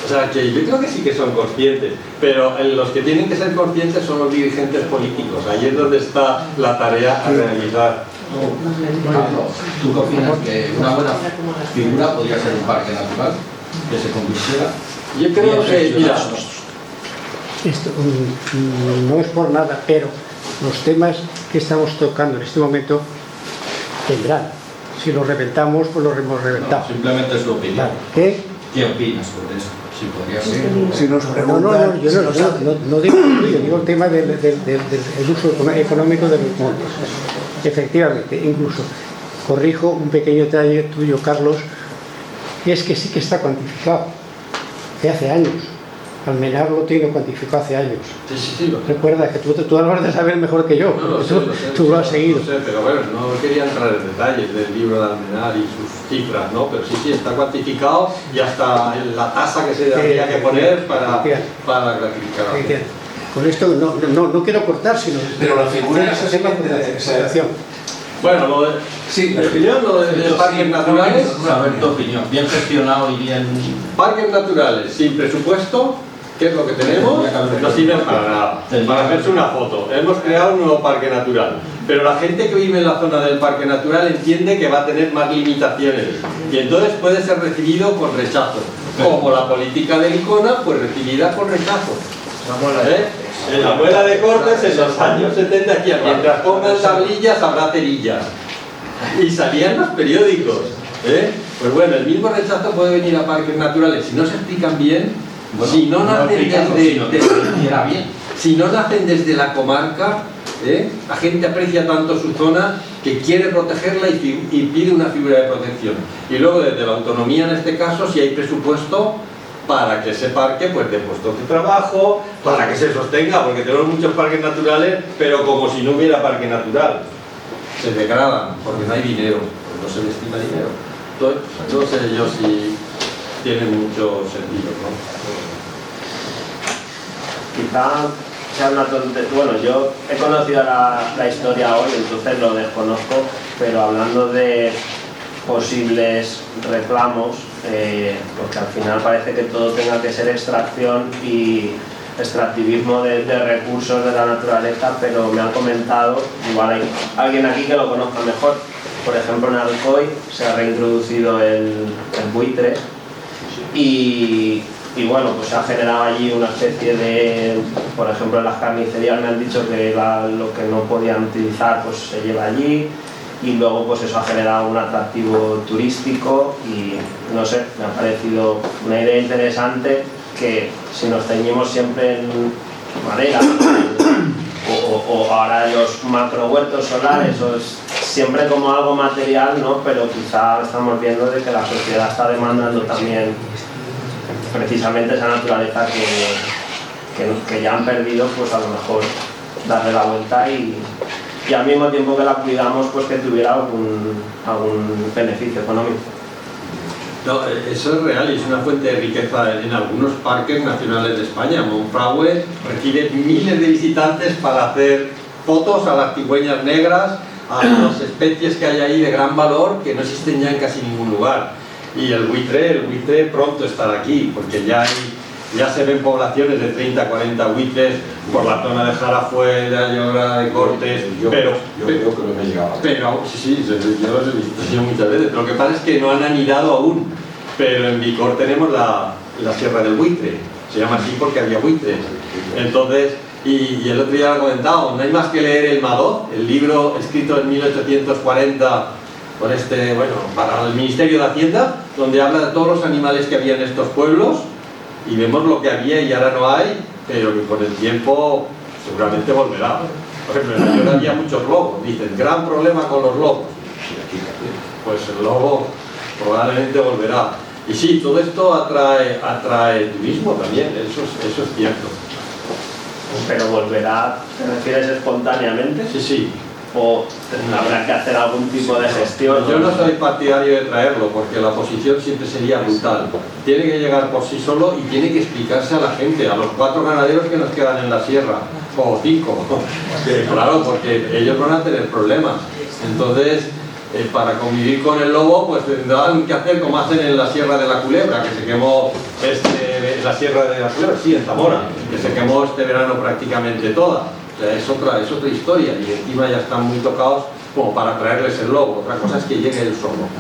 O sea, que yo creo que sí que son conscientes, pero los que tienen que ser conscientes son los dirigentes políticos. Ahí es donde está la tarea a realizar. ¿Tú qué opinas que una buena figura podría ser un parque natural que se convirtiera? Yo creo que, mira, Esto no es por nada, pero los temas que estamos tocando en este momento tendrán. Si los reventamos, pues los hemos reventado. No, simplemente es tu opinión. ¿Qué? ¿Qué opinas sobre eso? Si podría ser. Si nos No, preguntan, yo no digo el tuyo, digo el tema del uso económico de los montes. Efectivamente, incluso corrijo un pequeño detalle tuyo, Carlos, y es que sí que está cuantificado, de hace años. Almenar lo tiene cuantificado hace años. Sí, lo sé. Recuerda que tú lo vas a saber mejor que yo, No, tú lo has seguido. Lo sé, pero bueno, no quería entrar en detalles del libro de Almenar y sus cifras, ¿no? Pero sí, está cuantificado y hasta la tasa que se habría que poner para gratificar. Con esto no quiero cortar, sino... Pero la figura es ese tema de consideración. Bueno, lo de... Sí, mi opinión, lo de parques naturales... A ver, tu opinión. Bien gestionado y bien... Parques naturales sin presupuesto, ¿qué es lo que tenemos? No sirven para nada, para hacerse una foto. Hemos creado un nuevo parque natural, pero la gente que vive en la zona del parque natural entiende que va a tener más limitaciones y entonces puede ser recibido con rechazo, como la política de Icona, pues recibida con rechazo. En la muela de Cortes, en los años 70, aquí, mientras pongan tablillas habrá cerillas, y salían los periódicos, ¿eh? Pues bueno, el mismo rechazo puede venir a parques naturales si no se explican bien. Bueno, si no nacen desde la comarca, la gente aprecia tanto su zona que quiere protegerla y pide una figura de protección. Y luego desde la autonomía, en este caso, si hay presupuesto para que ese parque pues dé puestos de trabajo, para que se sostenga, porque tenemos muchos parques naturales, pero como si no hubiera parque natural. Se degradan porque no hay dinero, porque no se destina dinero. Entonces, no sé yo si tiene mucho sentido, ¿no? Quizá sea una tontería. Bueno, yo he conocido la historia hoy, entonces lo desconozco, pero hablando de posibles reclamos, porque al final parece que todo tenga que ser extracción y extractivismo de recursos de la naturaleza, pero me han comentado, igual hay alguien aquí que lo conozca mejor, por ejemplo en Alcoy se ha reintroducido el buitre y bueno, pues se ha generado allí una especie de, por ejemplo en las carnicerías me han dicho que lo que no podían utilizar pues se lleva allí y luego pues eso ha generado un atractivo turístico y no sé, me ha parecido una idea interesante que si nos ceñimos siempre en madera o ahora en los macro huertos solares o siempre como algo material, ¿no? Pero quizá estamos viendo de que la sociedad está demandando también precisamente esa naturaleza que ya han perdido, pues a lo mejor darle la vuelta y y al mismo tiempo que la cuidamos, pues que tuviera algún beneficio económico. No, eso es real y es una fuente de riqueza en algunos parques nacionales de España. Monfragüe recibe miles de visitantes para hacer fotos a las cigüeñas negras, a las especies que hay ahí de gran valor que no existen ya en casi ningún lugar. Y el buitre pronto estará aquí, porque ya se ven poblaciones de 30, 40 buitres por la zona de Jarafue, de Ayora, de Cortes, Yo creo que no me llegaba. pero sí, yo los he visto muchas veces. Lo que pasa es que no han anidado aún, pero en Vicor tenemos la Sierra del Buitre, se llama así porque había buitres. Entonces, y el otro día lo he comentado, no hay más que leer el Madoz, el libro escrito en 1840 por para el Ministerio de Hacienda, donde habla de todos los animales que había en estos pueblos, y vemos lo que había y ahora no hay, pero que con el tiempo seguramente volverá. Por ejemplo, en Ayora había muchos lobos, dicen, gran problema con los lobos. Pues el lobo probablemente volverá. Y sí, todo esto atrae turismo también, eso es cierto. Pero volverá, ¿te refieres espontáneamente? Sí. ¿O habrá que hacer algún tipo de gestión? Yo no soy partidario de traerlo porque la posición siempre sería brutal. Tiene que llegar por sí solo y tiene que explicarse a la gente, a los 4 ganaderos que nos quedan en la sierra, o 5, claro, porque ellos van a tener problemas. Entonces, para convivir con el lobo, pues tendrán que hacer como hacen en la Sierra de la Culebra, que se quemó la Sierra de la Culebra, sí, en Zamora, que se quemó este verano prácticamente toda. O sea, es otra historia, y encima ya están muy tocados como para traerles el lobo. Otra cosa es que llegue el solo,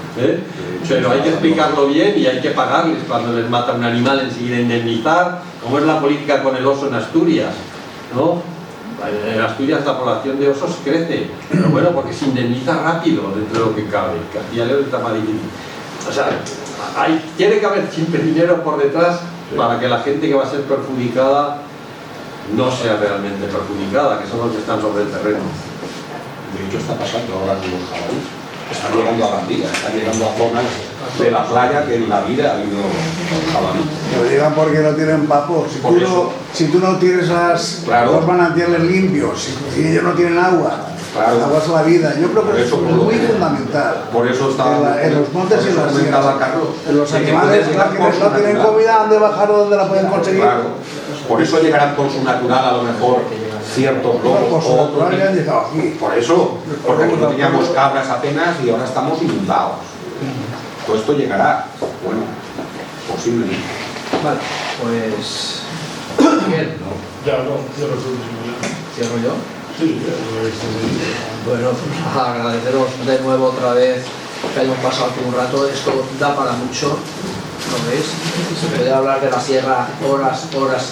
pero hay que explicarlo bien y hay que pagarles cuando les mata un animal, enseguida indemnizar, como es la política con el oso en Asturias, ¿no? En Asturias la población de osos crece, pero bueno, porque se indemniza rápido dentro de lo que cabe. Castilla y León está más difícil. O sea, tiene que haber siempre dinero por detrás para que la gente que va a ser perjudicada no sea realmente perjudicada, que son los que están sobre el terreno. De hecho está pasando ahora con los jabalíes. Están llegando a Gandía, están llegando a zonas de la playa que en la vida ha habido jabalíes. Lo digan porque no tienen papo. Si tú no tienes los manantiales limpios, si ellos no tienen agua, agua es la vida. Yo creo que eso es muy fundamental. Por eso está en los montes y en las sierras. En los animales, quienes no tienen comida, ¿dónde bajar o dónde la pueden conseguir? Claro. Por eso llegarán con su natural, a lo mejor, ciertos lobos o otros. Por eso, porque aquí no teníamos cabras apenas y ahora estamos inundados. Todo esto llegará, bueno, posiblemente. Vale, pues... Miguel, ¿cierro yo? Sí, bueno, pues agradeceros de nuevo otra vez que hayamos pasado aquí un rato. Esto da para mucho, ¿lo veis? Se puede hablar de la sierra horas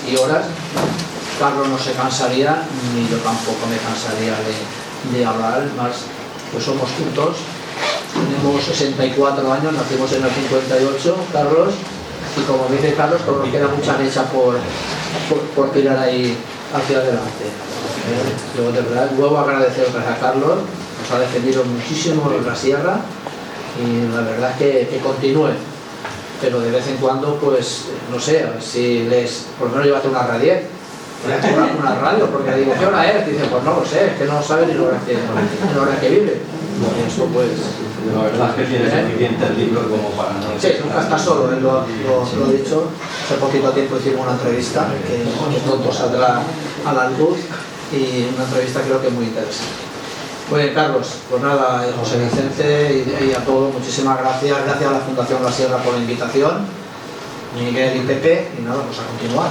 y horas. Carlos no se cansaría, ni yo tampoco me cansaría de hablar, más pues somos juntos. Tenemos 64 años, nacimos en el 58, Carlos, y como dice Carlos, pues nos queda mucha mecha por tirar ahí hacia adelante. Luego, de verdad, luego agradecer otra vez a Carlos, nos ha defendido muchísimo en la sierra, y la verdad es que continúe, pero de vez en cuando, pues, no sé, a ver si por lo menos llévate una radio, una radio, porque digo, ¿qué hora es? Dice, pues no lo sé, es que no sabe ni la hora que vive. Y eso pues... La verdad es que tiene suficientes libros como para no... Sí, nunca está solo, él lo he dicho. Hace poquito tiempo hicimos una entrevista que pronto saldrá a la luz, y una entrevista creo que muy interesante. Pues Carlos, pues nada, José Vicente y a todos, muchísimas gracias. Gracias a la Fundación La Sierra por la invitación, Miguel y Pepe, y nada, pues a continuar.